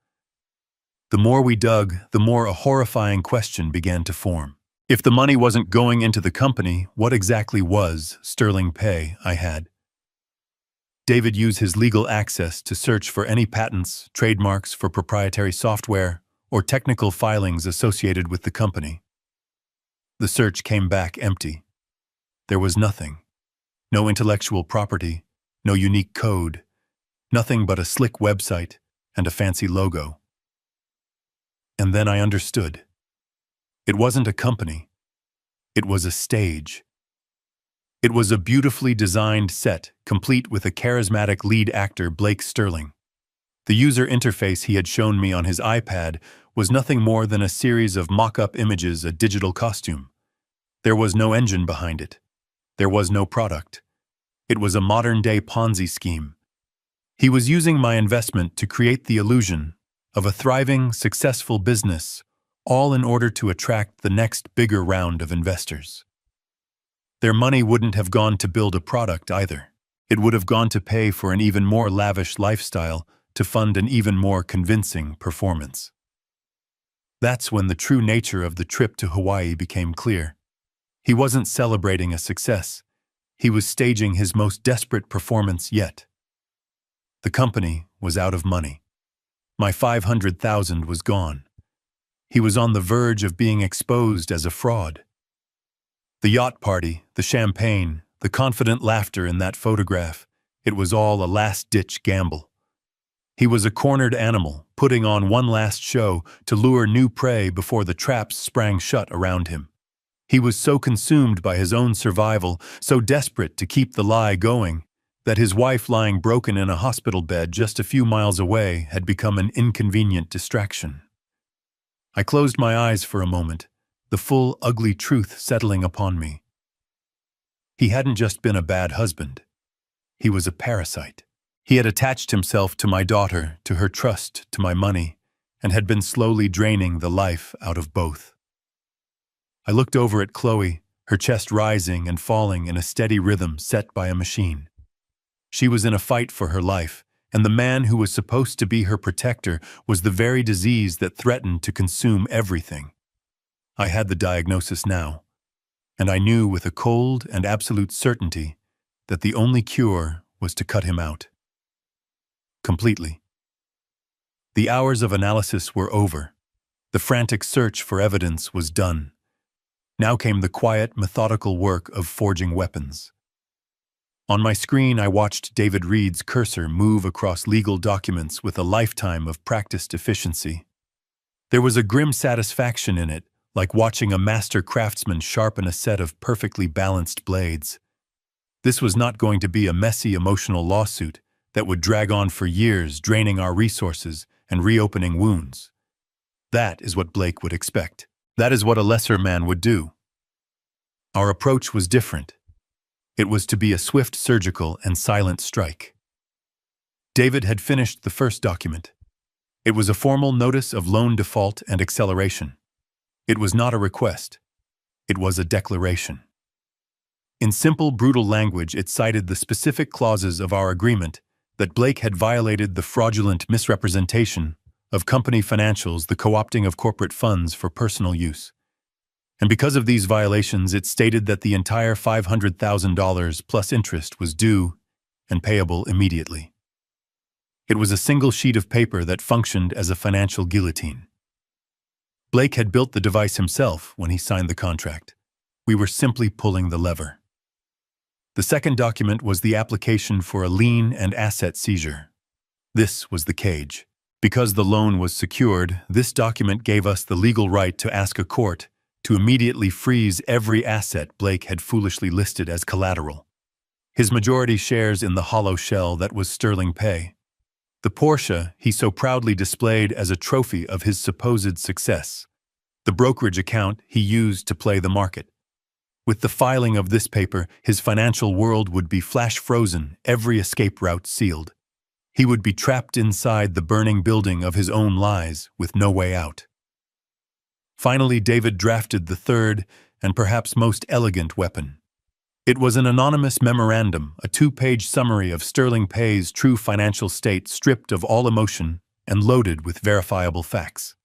The more we dug, the more a horrifying question began to form. If the money wasn't going into the company, what exactly was Sterling Pay? I had. David used his legal access to search for any patents, trademarks for proprietary software, or technical filings associated with the company. The search came back empty. There was nothing. No intellectual property, no unique code, nothing but a slick website and a fancy logo. And then I understood. It wasn't a company. It was a stage. It was a beautifully designed set, complete with a charismatic lead actor, Blake Sterling. The user interface he had shown me on his iPad was nothing more than a series of mock-up images, a digital costume. There was no engine behind it. There was no product. It was a modern-day Ponzi scheme. He was using my investment to create the illusion of a thriving, successful business, all in order to attract the next bigger round of investors. Their money wouldn't have gone to build a product either. It would have gone to pay for an even more lavish lifestyle, to fund an even more convincing performance. That's when the true nature of the trip to Hawaii became clear. He wasn't celebrating a success. He was staging his most desperate performance yet. The company was out of money. My 500,000 was gone. He was on the verge of being exposed as a fraud. The yacht party, the champagne, the confident laughter in that photograph, it was all a last-ditch gamble. He was a cornered animal, putting on one last show to lure new prey before the traps sprang shut around him. He was so consumed by his own survival, so desperate to keep the lie going, that his wife lying broken in a hospital bed just a few miles away had become an inconvenient distraction. I closed my eyes for a moment, the full, ugly truth settling upon me. He hadn't just been a bad husband. He was a parasite. He had attached himself to my daughter, to her trust, to my money, and had been slowly draining the life out of both. I looked over at Chloe, her chest rising and falling in a steady rhythm set by a machine. She was in a fight for her life, and the man who was supposed to be her protector was the very disease that threatened to consume everything. I had the diagnosis now, and I knew with a cold and absolute certainty that the only cure was to cut him out. Completely. The hours of analysis were over. The frantic search for evidence was done. Now came the quiet, methodical work of forging weapons. On my screen, I watched David Reed's cursor move across legal documents with a lifetime of practiced efficiency. There was a grim satisfaction in it, like watching a master craftsman sharpen a set of perfectly balanced blades. This was not going to be a messy, emotional lawsuit that would drag on for years, draining our resources and reopening wounds. That is what Blake would expect. That is what a lesser man would do. Our approach was different. It was to be a swift, surgical, and silent strike. David had finished the first document. It was a formal notice of loan default and acceleration. It was not a request. It was a declaration. In simple, brutal language, it cited the specific clauses of our agreement that Blake had violated the fraudulent misrepresentation of company financials, the co-opting of corporate funds for personal use. And because of these violations, it stated that the entire $500,000 plus interest was due and payable immediately. It was a single sheet of paper that functioned as a financial guillotine. Blake had built the device himself when he signed the contract. We were simply pulling the lever. The second document was the application for a lien and asset seizure. This was the cage. Because the loan was secured, this document gave us the legal right to ask a court to immediately freeze every asset Blake had foolishly listed as collateral. His majority shares in the hollow shell that was Sterling Pay. The Porsche he so proudly displayed as a trophy of his supposed success. The brokerage account he used to play the market. With the filing of this paper, his financial world would be flash-frozen, every escape route sealed. He would be trapped inside the burning building of his own lies with no way out. Finally, David drafted the third and perhaps most elegant weapon. It was an anonymous memorandum, a 2-page summary of Sterling Pay's true financial state stripped of all emotion and loaded with verifiable facts.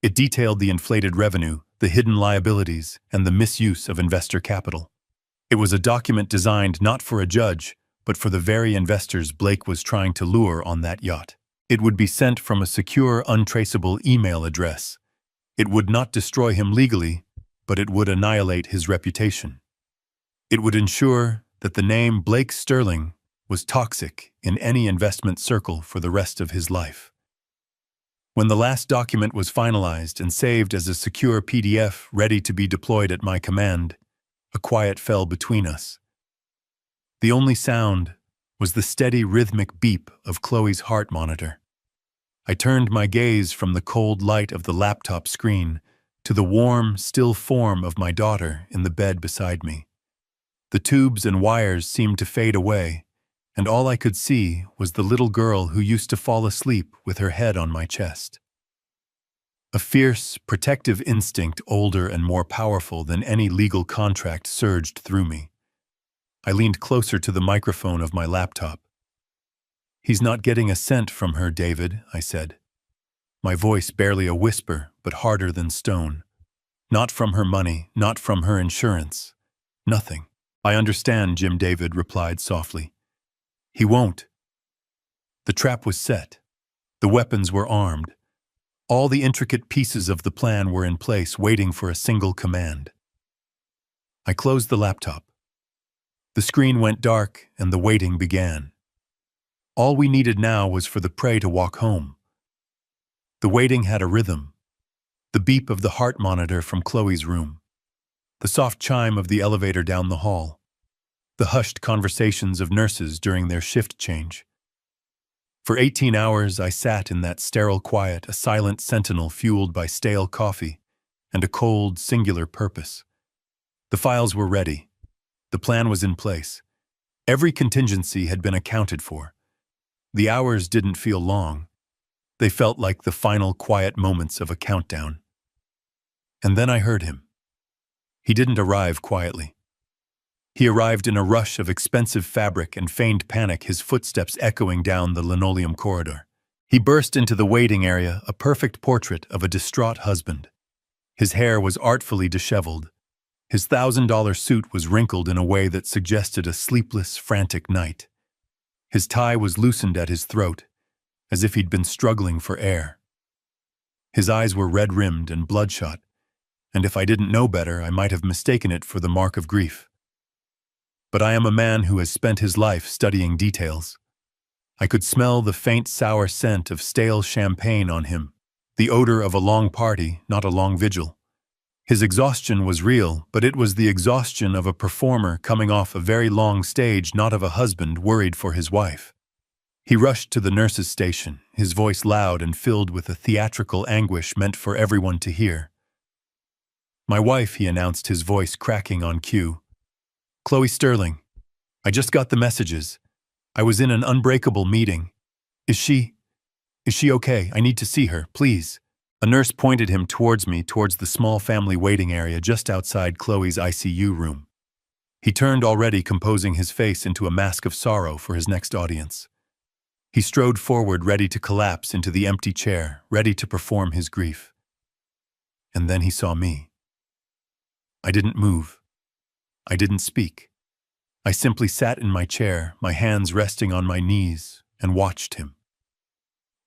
It detailed the inflated revenue, the hidden liabilities, and the misuse of investor capital. It was a document designed not for a judge, but for the very investors Blake was trying to lure on that yacht. It would be sent from a secure, untraceable email address. It would not destroy him legally, but it would annihilate his reputation. It would ensure that the name Blake Sterling was toxic in any investment circle for the rest of his life. When the last document was finalized and saved as a secure PDF ready to be deployed at my command, a quiet fell between us. The only sound was the steady rhythmic beep of Chloe's heart monitor. I turned my gaze from the cold light of the laptop screen to the warm, still form of my daughter in the bed beside me. The tubes and wires seemed to fade away, and all I could see was the little girl who used to fall asleep with her head on my chest. A fierce, protective instinct older and more powerful than any legal contract surged through me. I leaned closer to the microphone of my laptop. "He's not getting a cent from her, David," I said. My voice barely a whisper, but harder than stone. Not from her money, not from her insurance. Nothing. I understand, Jim David replied softly. He won't. The trap was set. The weapons were armed. All the intricate pieces of the plan were in place, waiting for a single command. I closed the laptop. The screen went dark and the waiting began. All we needed now was for the prey to walk home. The waiting had a rhythm. The beep of the heart monitor from Chloe's room. The soft chime of the elevator down the hall. The hushed conversations of nurses during their shift change. For 18 hours I sat in that sterile quiet, a silent sentinel fueled by stale coffee and a cold, singular purpose. The files were ready. The plan was in place. Every contingency had been accounted for. The hours didn't feel long. They felt like the final quiet moments of a countdown. And then I heard him. He didn't arrive quietly. He arrived in a rush of expensive fabric and feigned panic, his footsteps echoing down the linoleum corridor. He burst into the waiting area, a perfect portrait of a distraught husband. His hair was artfully disheveled. His $1,000 suit was wrinkled in a way that suggested a sleepless, frantic night. His tie was loosened at his throat, as if he'd been struggling for air. His eyes were red-rimmed and bloodshot, and if I didn't know better, I might have mistaken it for the mark of grief. But I am a man who has spent his life studying details. I could smell the faint sour scent of stale champagne on him, the odor of a long party, not a long vigil. His exhaustion was real, but it was the exhaustion of a performer coming off a very long stage, not of a husband worried for his wife. He rushed to the nurse's station, his voice loud and filled with a theatrical anguish meant for everyone to hear. "My wife," he announced, his voice cracking on cue. "Chloe Sterling. I just got the messages. I was in an unbreakable meeting. Is she okay? I need to see her, please." A nurse pointed him towards me, towards the small family waiting area just outside Chloe's ICU room. He turned, already composing his face into a mask of sorrow for his next audience. He strode forward, ready to collapse into the empty chair, ready to perform his grief. And then he saw me. I didn't move. I didn't speak. I simply sat in my chair, my hands resting on my knees, and watched him.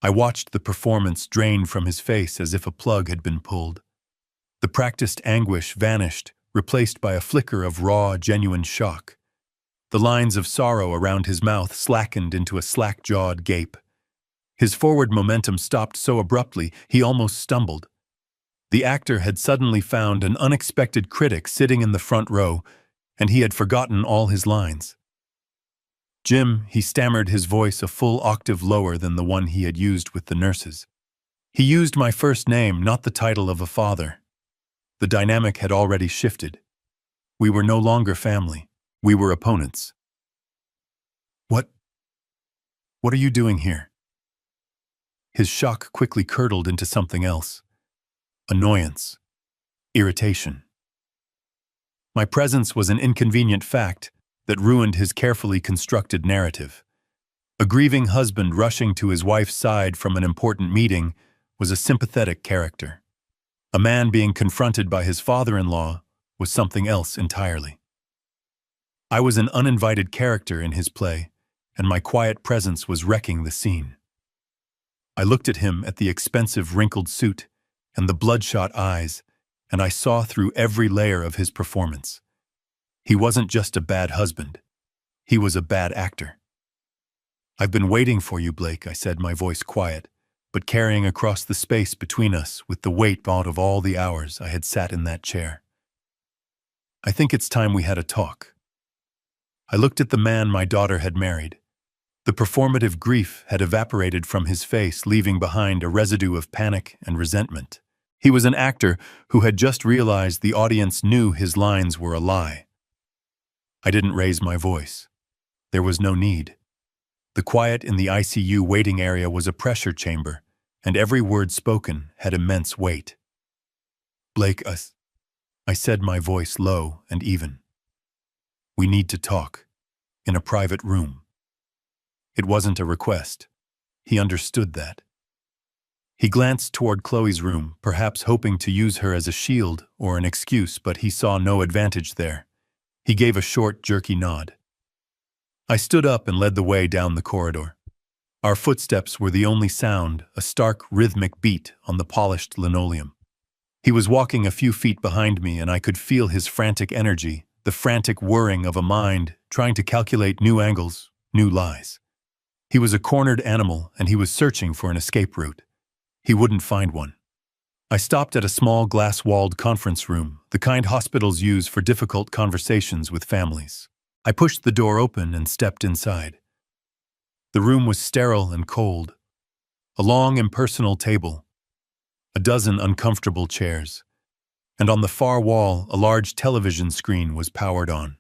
I watched the performance drain from his face as if a plug had been pulled. The practiced anguish vanished, replaced by a flicker of raw, genuine shock. The lines of sorrow around his mouth slackened into a slack-jawed gape. His forward momentum stopped so abruptly he almost stumbled. The actor had suddenly found an unexpected critic sitting in the front row, and he had forgotten all his lines. "Jim," he stammered, his voice a full octave lower than the one he had used with the nurses. He used my first name, not the title of a father. The dynamic had already shifted. We were no longer family. We were opponents. What are you doing here?" His shock quickly curdled into something else. Annoyance. Irritation. My presence was an inconvenient fact that ruined his carefully constructed narrative. A grieving husband rushing to his wife's side from an important meeting was a sympathetic character. A man being confronted by his father-in-law was something else entirely. I was an uninvited character in his play, and my quiet presence was wrecking the scene. I looked at him, at the expensive wrinkled suit and the bloodshot eyes, and I saw through every layer of his performance. He wasn't just a bad husband. He was a bad actor. "I've been waiting for you, Blake," I said, my voice quiet, but carrying across the space between us with the weight out of all the hours I had sat in that chair. "I think it's time we had a talk." I looked at the man my daughter had married. The performative grief had evaporated from his face, leaving behind a residue of panic and resentment. He was an actor who had just realized the audience knew his lines were a lie. I didn't raise my voice. There was no need. The quiet in the ICU waiting area was a pressure chamber, and every word spoken had immense weight. "Blake, I said, my voice low and even. "We need to talk. In a private room." It wasn't a request. He understood that. He glanced toward Chloe's room, perhaps hoping to use her as a shield or an excuse, but he saw no advantage there. He gave a short, jerky nod. I stood up and led the way down the corridor. Our footsteps were the only sound, a stark, rhythmic beat on the polished linoleum. He was walking a few feet behind me, and I could feel his frantic energy, the frantic whirring of a mind trying to calculate new angles, new lies. He was a cornered animal, and he was searching for an escape route. He wouldn't find one. I stopped at a small glass-walled conference room, the kind hospitals use for difficult conversations with families. I pushed the door open and stepped inside. The room was sterile and cold. A long, impersonal table, a dozen uncomfortable chairs, and on the far wall, a large television screen was powered on.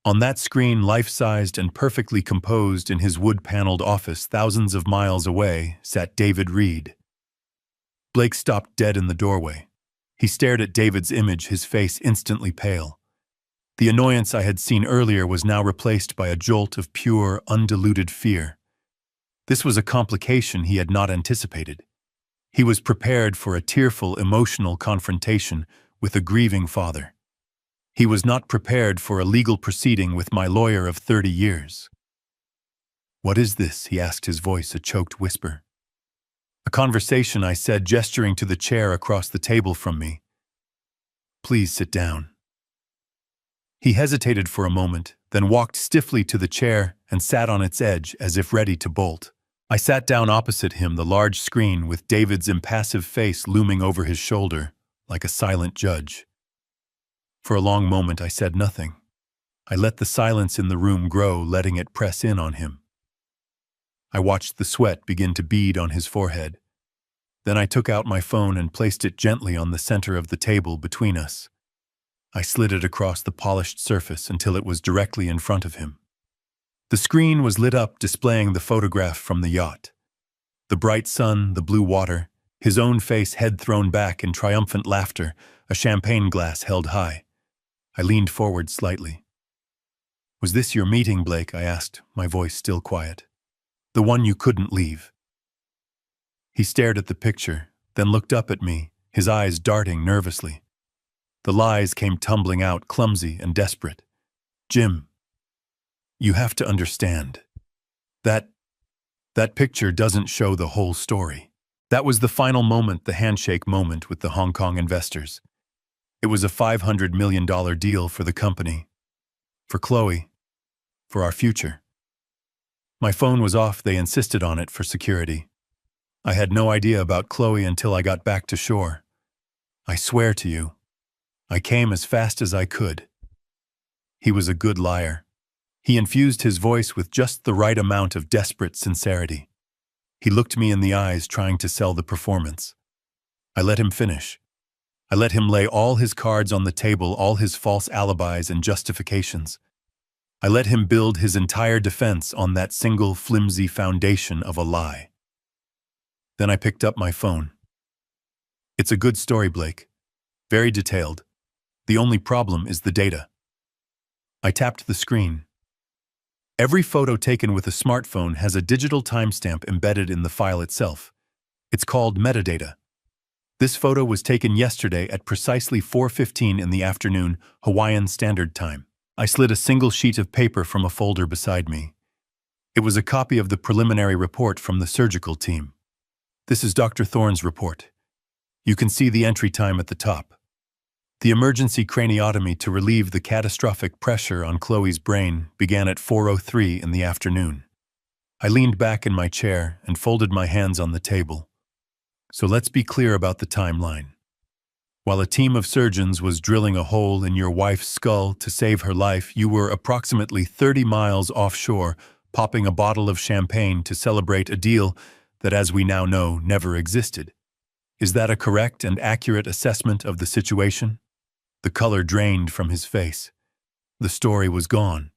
On that screen, life-sized and perfectly composed in his wood-paneled office thousands of miles away, sat David Reed. Blake stopped dead in the doorway. He stared at David's image, his face instantly pale. The annoyance I had seen earlier was now replaced by a jolt of pure, undiluted fear. This was a complication he had not anticipated. He was prepared for a tearful, emotional confrontation with a grieving father. He was not prepared for a legal proceeding with my lawyer of 30 years. "What is this?" he asked, his voice a choked whisper. "A conversation," I said, gesturing to the chair across the table from me. "Please sit down." He hesitated for a moment, then walked stiffly to the chair and sat on its edge as if ready to bolt. I sat down opposite him, the large screen with David's impassive face looming over his shoulder, like a silent judge. For a long moment I said nothing. I let the silence in the room grow, letting it press in on him. I watched the sweat begin to bead on his forehead. Then I took out my phone and placed it gently on the center of the table between us. I slid it across the polished surface until it was directly in front of him. The screen was lit up, displaying the photograph from the yacht. The bright sun, the blue water, his own face, head thrown back in triumphant laughter, a champagne glass held high. I leaned forward slightly. "Was this your meeting, Blake?" I asked, my voice still quiet. "The one you couldn't leave?" He stared at the picture, then looked up at me, his eyes darting nervously. The lies came tumbling out, clumsy and desperate. "Jim, you have to understand. That picture doesn't show the whole story." That was the final moment, the handshake moment with the Hong Kong investors. It was a $500 million deal for the company, for Chloe, for our future. My phone was off. They insisted on it for security. I had no idea about Chloe until I got back to shore. I swear to you, I came as fast as I could. He was a good liar. He infused his voice with just the right amount of desperate sincerity. He looked me in the eyes, trying to sell the performance. I let him finish. I let him lay all his cards on the table, all his false alibis and justifications. I let him build his entire defense on that single flimsy foundation of a lie. Then I picked up my phone. "It's a good story, Blake. Very detailed. The only problem is the data." I tapped the screen. Every photo taken with a smartphone has a digital timestamp embedded in the file itself. It's called metadata. This photo was taken yesterday at precisely 4:15 in the afternoon, Hawaiian Standard Time. I slid a single sheet of paper from a folder beside me. It was a copy of the preliminary report from the surgical team. "This is Dr. Thorne's report. You can see the entry time at the top. The emergency craniotomy to relieve the catastrophic pressure on Chloe's brain began at 4:03 in the afternoon." I leaned back in my chair and folded my hands on the table. "So let's be clear about the timeline. While a team of surgeons was drilling a hole in your wife's skull to save her life, you were approximately 30 miles offshore, popping a bottle of champagne to celebrate a deal that, as we now know, never existed. Is that a correct and accurate assessment of the situation?" The color drained from his face. The story was gone.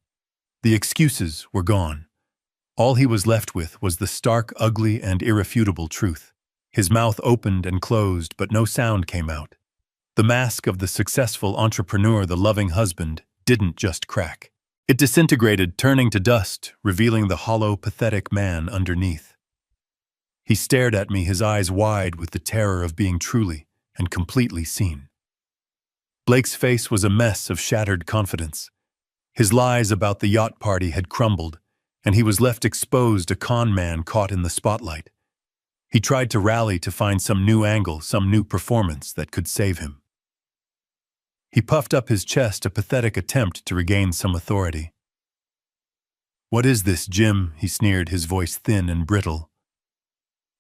The excuses were gone. All he was left with was the stark, ugly, and irrefutable truth. His mouth opened and closed, but no sound came out. The mask of the successful entrepreneur, the loving husband, didn't just crack. It disintegrated, turning to dust, revealing the hollow, pathetic man underneath. He stared at me, his eyes wide with the terror of being truly and completely seen. Blake's face was a mess of shattered confidence. His lies about the yacht party had crumbled, and he was left exposed, a con man caught in the spotlight. He tried to rally to find some new angle, some new performance that could save him. He puffed up his chest, a pathetic attempt to regain some authority. "What is this, Jim?" he sneered, his voice thin and brittle.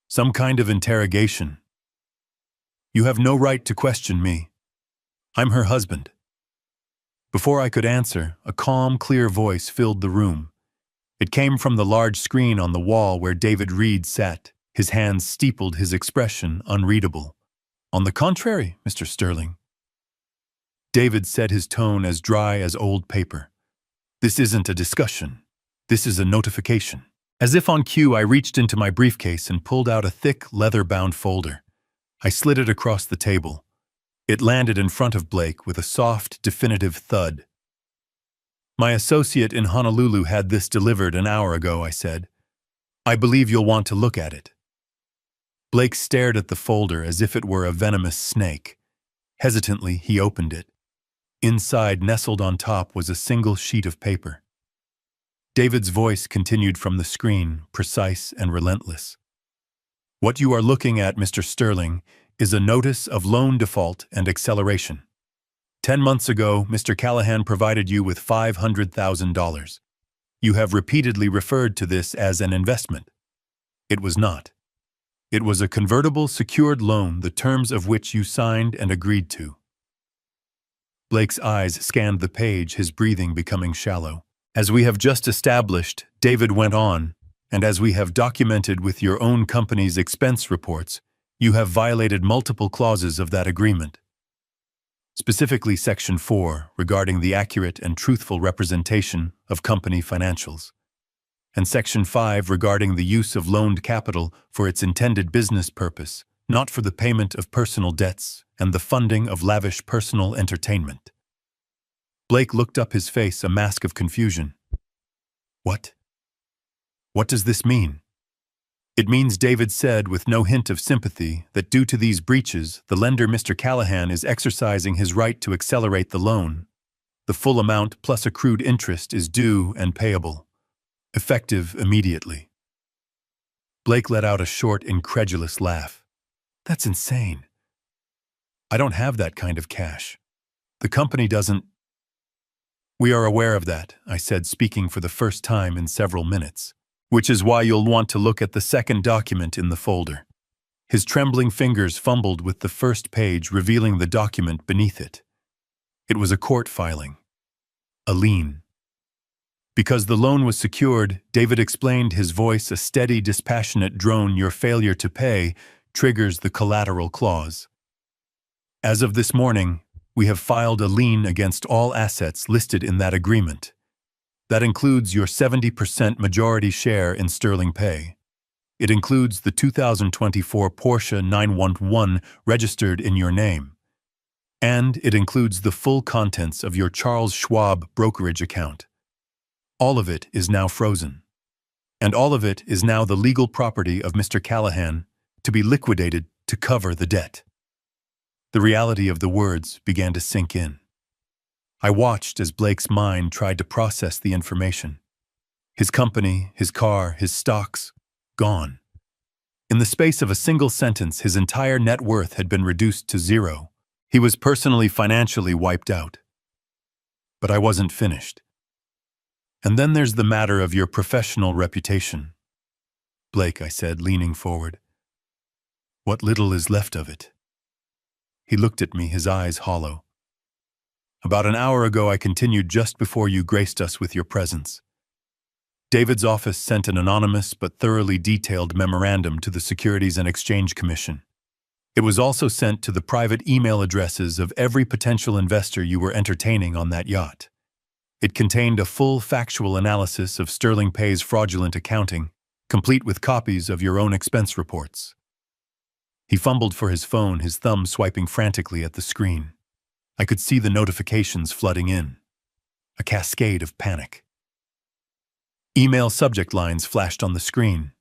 "Some kind of interrogation? You have no right to question me. I'm her husband." Before I could answer, a calm, clear voice filled the room. It came from the large screen on the wall where David Reed sat, his hands steepled, his expression unreadable. "On the contrary, Mr. Sterling." David said, his tone as dry as old paper. "This isn't a discussion. This is a notification." As if on cue, I reached into my briefcase and pulled out a thick, leather-bound folder. I slid it across the table. It landed in front of Blake with a soft, definitive thud. "My associate in Honolulu had this delivered an hour ago," I said. "I believe you'll want to look at it." Blake stared at the folder as if it were a venomous snake. Hesitantly, he opened it. Inside, nestled on top, was a single sheet of paper. David's voice continued from the screen, precise and relentless. "What you are looking at, Mr. Sterling, is a notice of loan default and acceleration. 10 months ago, Mr. Callahan provided you with $500,000. You have repeatedly referred to this as an investment. It was not. It was a convertible secured loan, the terms of which you signed and agreed to." Blake's eyes scanned the page, his breathing becoming shallow. "As we have just established," David went on, "and as we have documented with your own company's expense reports, you have violated multiple clauses of that agreement. Specifically Section 4, regarding the accurate and truthful representation of company financials, and Section 5, regarding the use of loaned capital for its intended business purpose, not for the payment of personal debts and the funding of lavish personal entertainment." Blake looked up, his face a mask of confusion. "What? What does this mean?" "It means," David said with no hint of sympathy, "that due to these breaches, the lender, Mr. Callahan, is exercising his right to accelerate the loan. The full amount plus accrued interest is due and payable, effective immediately." Blake let out a short, incredulous laugh. "That's insane. I don't have that kind of cash. The company doesn't." "We are aware of that," I said, speaking for the first time in several minutes. "Which is why you'll want to look at the second document in the folder." His trembling fingers fumbled with the first page, revealing the document beneath it. It was a court filing. A lien. Because the loan was secured, David explained, his voice a steady, dispassionate drone, "Your failure to pay triggers the collateral clause. As of this morning, we have filed a lien against all assets listed in that agreement. That includes your 70% majority share in Sterling Pay. It includes the 2024 Porsche 911 registered in your name. And it includes the full contents of your Charles Schwab brokerage account. All of it is now frozen. And all of it is now the legal property of Mr. Callahan, to be liquidated to cover the debt." The reality of the words began to sink in. I watched as Blake's mind tried to process the information. His company, his car, his stocks, gone. In the space of a single sentence, his entire net worth had been reduced to zero. He was personally, financially wiped out. But I wasn't finished. "And then there's the matter of your professional reputation." "Blake," I said, leaning forward. "What little is left of it?" He looked at me, his eyes hollow. "About an hour ago," I continued, "just before you graced us with your presence, David's office sent an anonymous but thoroughly detailed memorandum to the Securities and Exchange Commission. It was also sent to the private email addresses of every potential investor you were entertaining on that yacht. It contained a full factual analysis of Sterling Pay's fraudulent accounting, complete with copies of your own expense reports." He fumbled for his phone, his thumb swiping frantically at the screen. I could see the notifications flooding in. A cascade of panic. Email subject lines flashed on the screen.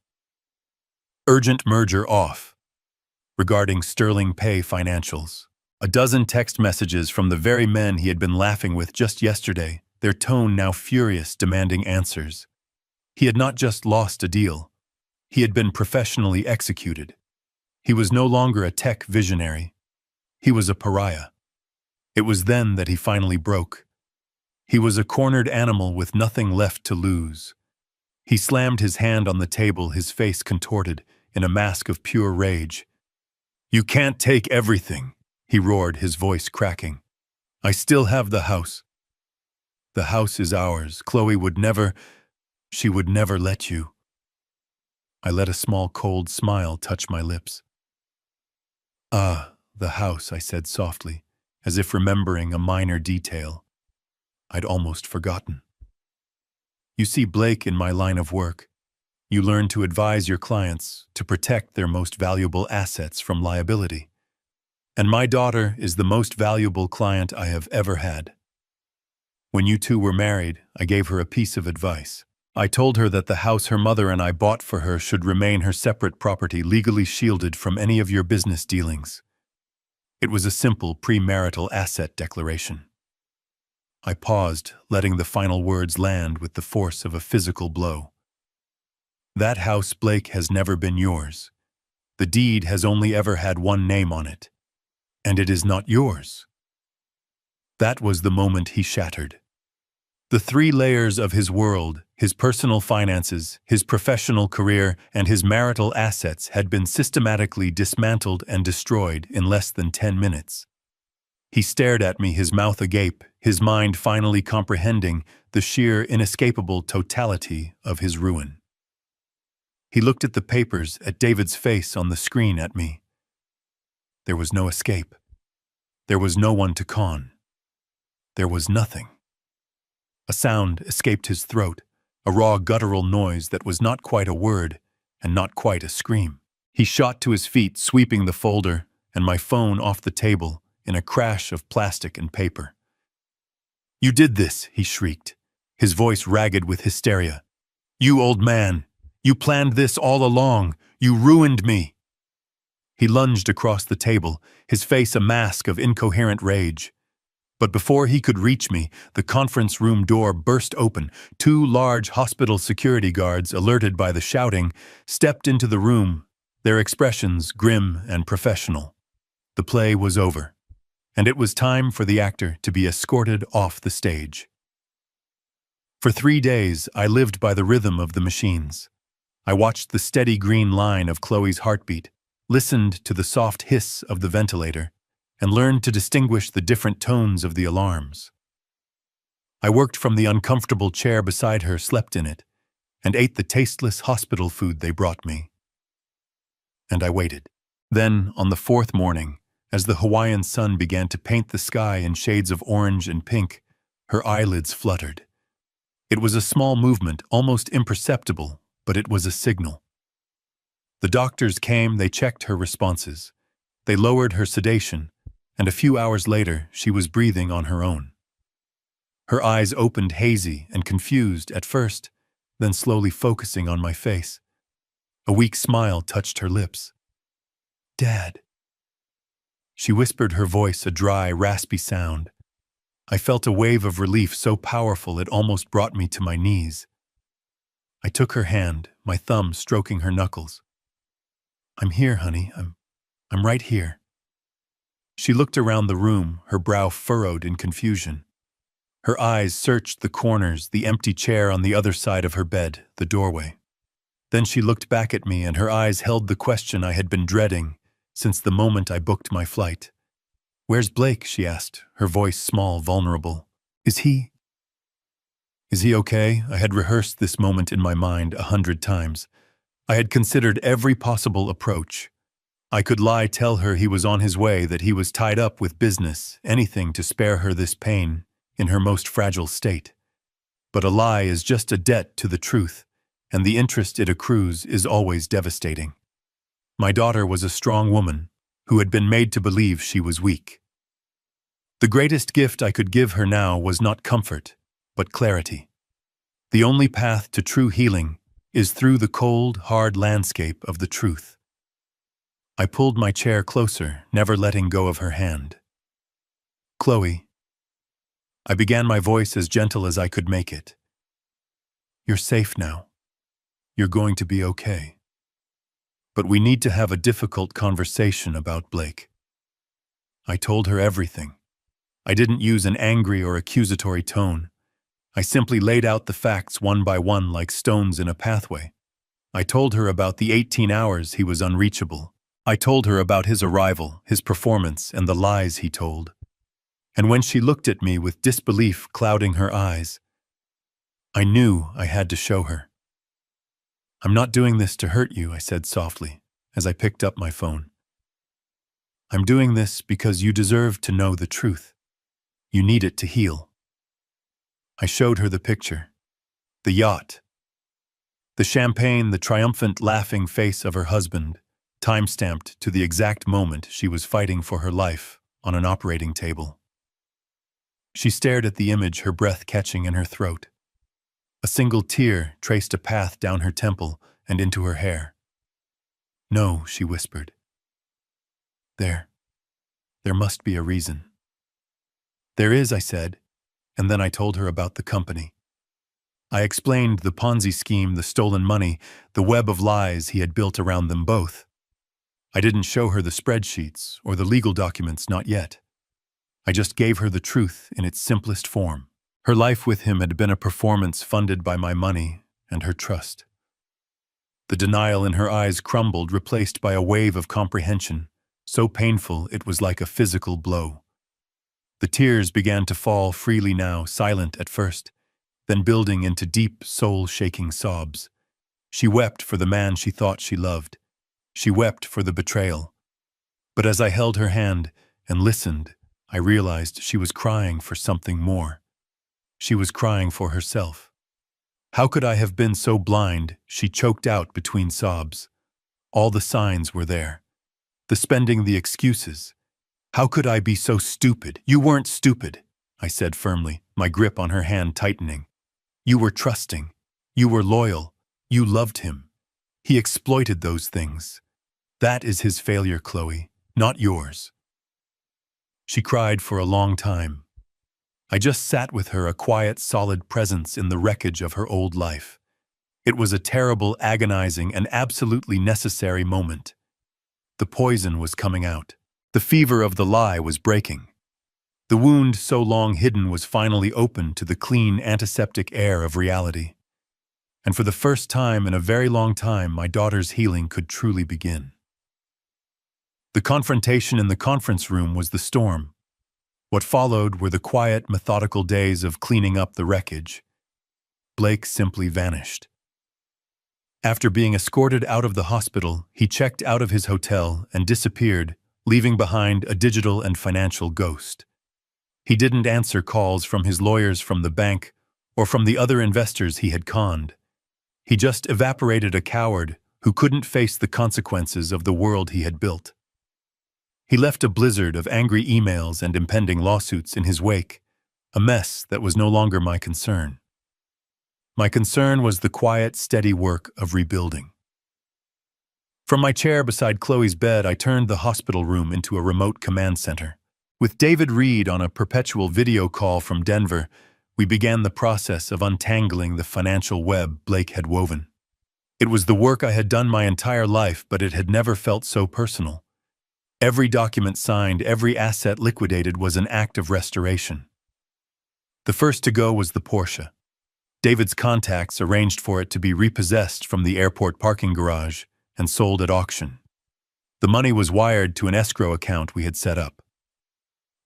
"Urgent merger off. Regarding Sterling Pay financials. A dozen text messages from the very men he had been laughing with just yesterday, their tone now furious, demanding answers. He had not just lost a deal. He had been professionally executed. He was no longer a tech visionary. He was a pariah. It was then that he finally broke. He was a cornered animal with nothing left to lose. He slammed his hand on the table, his face contorted in a mask of pure rage. "You can't take everything," he roared, his voice cracking. "I still have the house." "The house is ours. Chloe would never, she would never let you." I let a small cold smile touch my lips. "Ah, the house," I said softly, as if remembering a minor detail I'd almost forgotten. "You see, Blake, in my line of work, you learn to advise your clients to protect their most valuable assets from liability. And my daughter is the most valuable client I have ever had. When you two were married, I gave her a piece of advice. I told her that the house her mother and I bought for her should remain her separate property, legally shielded from any of your business dealings. It was a simple premarital asset declaration." I paused, letting the final words land with the force of a physical blow. "That house, Blake, has never been yours. The deed has only ever had one name on it. And it is not yours." That was the moment he shattered. The three layers of his world, his personal finances, his professional career, and his marital assets had been systematically dismantled and destroyed in less than 10 minutes. He stared at me, his mouth agape, his mind finally comprehending the sheer, inescapable totality of his ruin. He looked at the papers, at David's face on the screen, at me. There was no escape. There was no one to con. There was nothing. A sound escaped his throat, a raw guttural noise that was not quite a word and not quite a scream. He shot to his feet, sweeping the folder and my phone off the table in a crash of plastic and paper. "You did this," he shrieked, his voice ragged with hysteria. "You old man, you planned this all along. You ruined me." He lunged across the table, his face a mask of incoherent rage. But before he could reach me, the conference room door burst open. Two large hospital security guards, alerted by the shouting, stepped into the room, their expressions grim and professional. The play was over, and it was time for the actor to be escorted off the stage. For 3 days, I lived by the rhythm of the machines. I watched the steady green line of Chloe's heartbeat, listened to the soft hiss of the ventilator, and learned to distinguish the different tones of the alarms. I worked from the uncomfortable chair beside her, slept in it, and ate the tasteless hospital food they brought me. And I waited. Then, on the 4th morning, as the Hawaiian sun began to paint the sky in shades of orange and pink, her eyelids fluttered. It was a small movement, almost imperceptible, but it was a signal. The doctors came, they checked her responses. They lowered her sedation, and a few hours later, she was breathing on her own. Her eyes opened hazy and confused at first, then slowly focusing on my face. A weak smile touched her lips. "Dad." She whispered, her voice a dry, raspy sound. I felt a wave of relief so powerful it almost brought me to my knees. I took her hand, my thumb stroking her knuckles. "I'm here, honey. I'm right here." She looked around the room, her brow furrowed in confusion. Her eyes searched the corners, the empty chair on the other side of her bed, the doorway. Then she looked back at me, and her eyes held the question I had been dreading since the moment I booked my flight. "Where's Blake?" she asked, her voice small, vulnerable. Is he okay?" I had rehearsed this moment in my mind 100 times. I had considered every possible approach. I could lie, tell her he was on his way, that he was tied up with business, anything to spare her this pain in her most fragile state. But a lie is just a debt to the truth, and the interest it accrues is always devastating. My daughter was a strong woman who had been made to believe she was weak. The greatest gift I could give her now was not comfort, but clarity. The only path to true healing is through the cold, hard landscape of the truth. I pulled my chair closer, never letting go of her hand. Chloe. I began my voice as gentle as I could make it. You're safe now. You're going to be okay. But we need to have a difficult conversation about Blake. I told her everything. I didn't use an angry or accusatory tone. I simply laid out the facts one by one like stones in a pathway. I told her about the 18 hours he was unreachable. I told her about his arrival, his performance, and the lies he told. And when she looked at me with disbelief clouding her eyes, I knew I had to show her. I'm not doing this to hurt you, I said softly, as I picked up my phone. I'm doing this because you deserve to know the truth. You need it to heal. I showed her the picture. The yacht. The champagne, the triumphant, laughing face of her husband, time-stamped to the exact moment she was fighting for her life on an operating table. She stared at the image, her breath catching in her throat. A single tear traced a path down her temple and into her hair. No, she whispered. There must be a reason. There is, I said, and then I told her about the company. I explained the Ponzi scheme, the stolen money, the web of lies he had built around them both. I didn't show her the spreadsheets or the legal documents, not yet. I just gave her the truth in its simplest form. Her life with him had been a performance funded by my money and her trust. The denial in her eyes crumbled, replaced by a wave of comprehension, so painful it was like a physical blow. The tears began to fall freely now, silent at first, then building into deep, soul-shaking sobs. She wept for the man she thought she loved. She wept for the betrayal. But as I held her hand and listened, I realized she was crying for something more. She was crying for herself. How could I have been so blind? She choked out between sobs. All the signs were there. The spending, the excuses. How could I be so stupid? You weren't stupid, I said firmly, my grip on her hand tightening. You were trusting. You were loyal. You loved him. He exploited those things. That is his failure, Chloe, not yours. She cried for a long time. I just sat with her, a quiet, solid presence in the wreckage of her old life. It was a terrible, agonizing, and absolutely necessary moment. The poison was coming out. The fever of the lie was breaking. The wound so long hidden was finally open to the clean, antiseptic air of reality. And for the first time in a very long time, my daughter's healing could truly begin. The confrontation in the conference room was the storm. What followed were the quiet, methodical days of cleaning up the wreckage. Blake simply vanished. After being escorted out of the hospital, he checked out of his hotel and disappeared, leaving behind a digital and financial ghost. He didn't answer calls from his lawyers, from the bank, or from the other investors he had conned. He just evaporated, a coward who couldn't face the consequences of the world he had built. He left a blizzard of angry emails and impending lawsuits in his wake, a mess that was no longer my concern. My concern was the quiet, steady work of rebuilding. From my chair beside Chloe's bed, I turned the hospital room into a remote command center. With David Reed on a perpetual video call from Denver, we began the process of untangling the financial web Blake had woven. It was the work I had done my entire life, but it had never felt so personal. Every document signed, every asset liquidated was an act of restoration. The first to go was the Porsche. David's contacts arranged for it to be repossessed from the airport parking garage and sold at auction. The money was wired to an escrow account we had set up.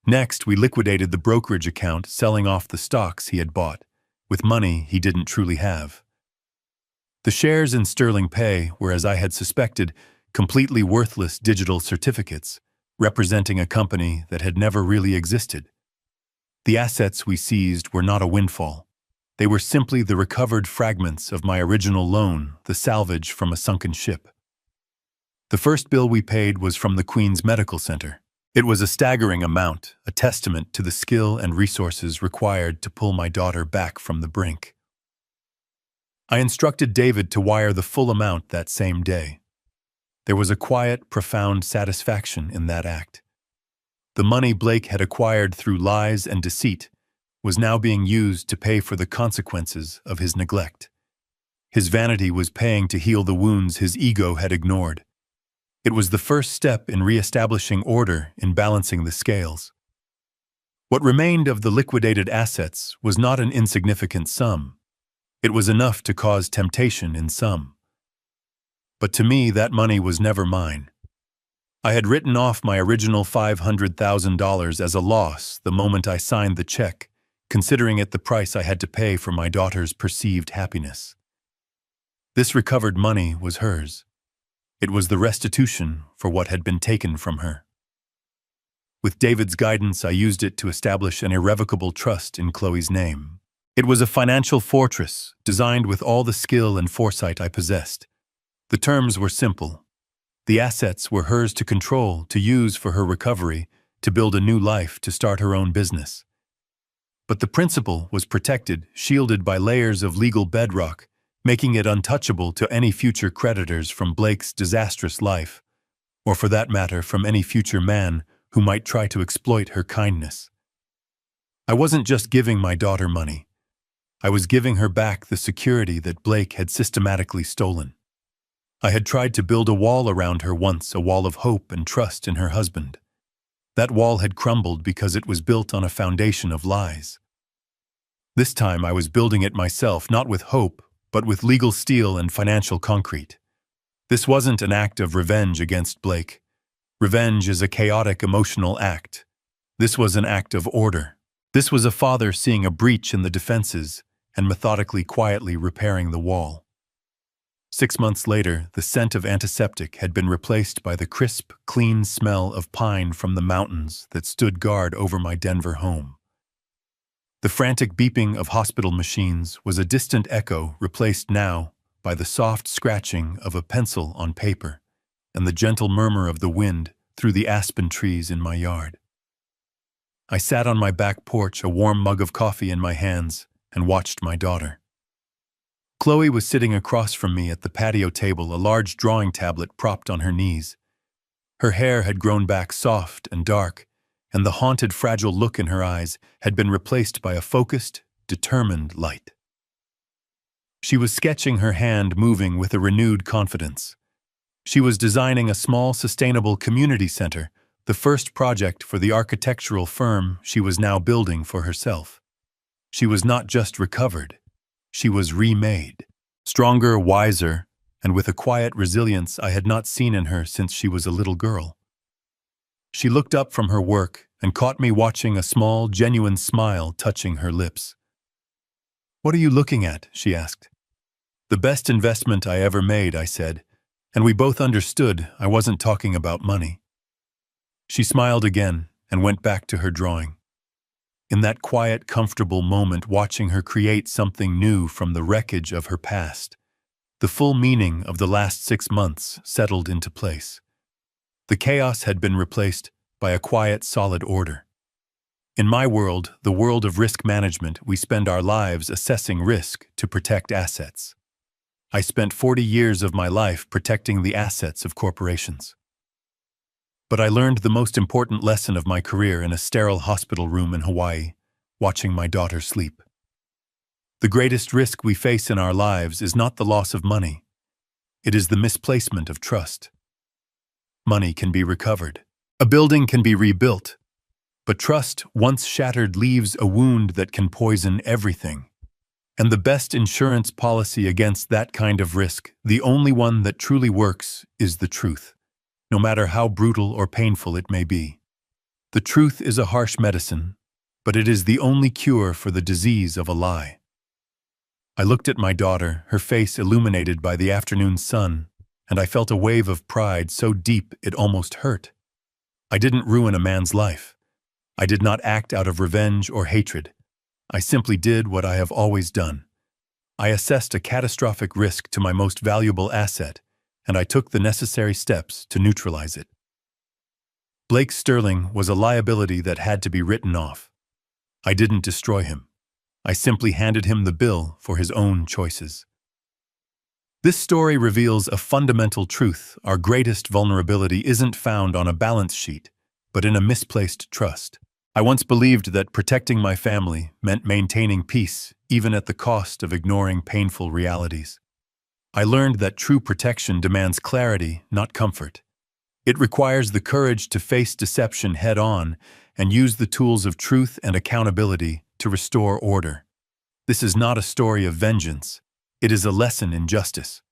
Next, we liquidated the brokerage account, selling off the stocks he had bought, with money he didn't truly have. The shares in Sterling Pay were, as I had suspected, completely worthless digital certificates, representing a company that had never really existed. The assets we seized were not a windfall. They were simply the recovered fragments of my original loan, the salvage from a sunken ship. The first bill we paid was from the Queen's Medical Center. It was a staggering amount, a testament to the skill and resources required to pull my daughter back from the brink. I instructed David to wire the full amount that same day. There was a quiet, profound satisfaction in that act. The money Blake had acquired through lies and deceit was now being used to pay for the consequences of his neglect. His vanity was paying to heal the wounds his ego had ignored. It was the first step in re-establishing order in balancing the scales. What remained of the liquidated assets was not an insignificant sum. It was enough to cause temptation in some. But to me, that money was never mine. I had written off my original $500,000 as a loss the moment I signed the check, considering it the price I had to pay for my daughter's perceived happiness. This recovered money was hers. It was the restitution for what had been taken from her. With David's guidance, I used it to establish an irrevocable trust in Chloe's name. It was a financial fortress, designed with all the skill and foresight I possessed. The terms were simple. The assets were hers to control, to use for her recovery, to build a new life, to start her own business. But the principle was protected, shielded by layers of legal bedrock, making it untouchable to any future creditors from Blake's disastrous life, or for that matter from any future man who might try to exploit her kindness. I wasn't just giving my daughter money. I was giving her back the security that Blake had systematically stolen. I had tried to build a wall around her once, a wall of hope and trust in her husband. That wall had crumbled because it was built on a foundation of lies. This time I was building it myself, not with hope, but with legal steel and financial concrete. This wasn't an act of revenge against Blake. Revenge is a chaotic emotional act. This was an act of order. This was a father seeing a breach in the defenses and methodically, quietly repairing the wall. 6 months later, the scent of antiseptic had been replaced by the crisp, clean smell of pine from the mountains that stood guard over my Denver home. The frantic beeping of hospital machines was a distant echo replaced now by the soft scratching of a pencil on paper and the gentle murmur of the wind through the aspen trees in my yard. I sat on my back porch, a warm mug of coffee in my hands, and watched my daughter. Chloe was sitting across from me at the patio table, a large drawing tablet propped on her knees. Her hair had grown back soft and dark, and the haunted, fragile look in her eyes had been replaced by a focused, determined light. She was sketching, her hand moving with a renewed confidence. She was designing a small, sustainable community center, the first project for the architectural firm she was now building for herself. She was not just recovered. She was remade, stronger, wiser, and with a quiet resilience I had not seen in her since she was a little girl. She looked up from her work and caught me watching, a small, genuine smile touching her lips. "What are you looking at?" she asked. "The best investment I ever made," I said, and we both understood I wasn't talking about money. She smiled again and went back to her drawing. In that quiet, comfortable moment, watching her create something new from the wreckage of her past, the full meaning of the last 6 months settled into place. The chaos had been replaced by a quiet, solid order. In my world, the world of risk management, we spend our lives assessing risk to protect assets. I spent 40 years of my life protecting the assets of corporations. But I learned the most important lesson of my career in a sterile hospital room in Hawaii, watching my daughter sleep. The greatest risk we face in our lives is not the loss of money. It is the misplacement of trust. Money can be recovered. A building can be rebuilt. But trust, once shattered, leaves a wound that can poison everything. And the best insurance policy against that kind of risk, the only one that truly works, is the truth, no matter how brutal or painful it may be. The truth is a harsh medicine, but it is the only cure for the disease of a lie. I looked at my daughter, her face illuminated by the afternoon sun, and I felt a wave of pride so deep it almost hurt. I didn't ruin a man's life. I did not act out of revenge or hatred. I simply did what I have always done. I assessed a catastrophic risk to my most valuable asset, and I took the necessary steps to neutralize it. Blake Sterling was a liability that had to be written off. I didn't destroy him. I simply handed him the bill for his own choices. This story reveals a fundamental truth: our greatest vulnerability isn't found on a balance sheet, but in a misplaced trust. I once believed that protecting my family meant maintaining peace, even at the cost of ignoring painful realities. I learned that true protection demands clarity, not comfort. It requires the courage to face deception head-on and use the tools of truth and accountability to restore order. This is not a story of vengeance. It is a lesson in justice.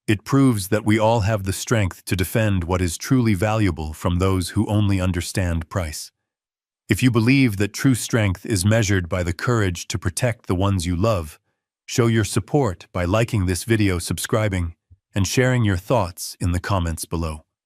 It proves that we all have the strength to defend what is truly valuable from those who only understand price. If you believe that true strength is measured by the courage to protect the ones you love, show your support by liking this video, subscribing, and sharing your thoughts in the comments below.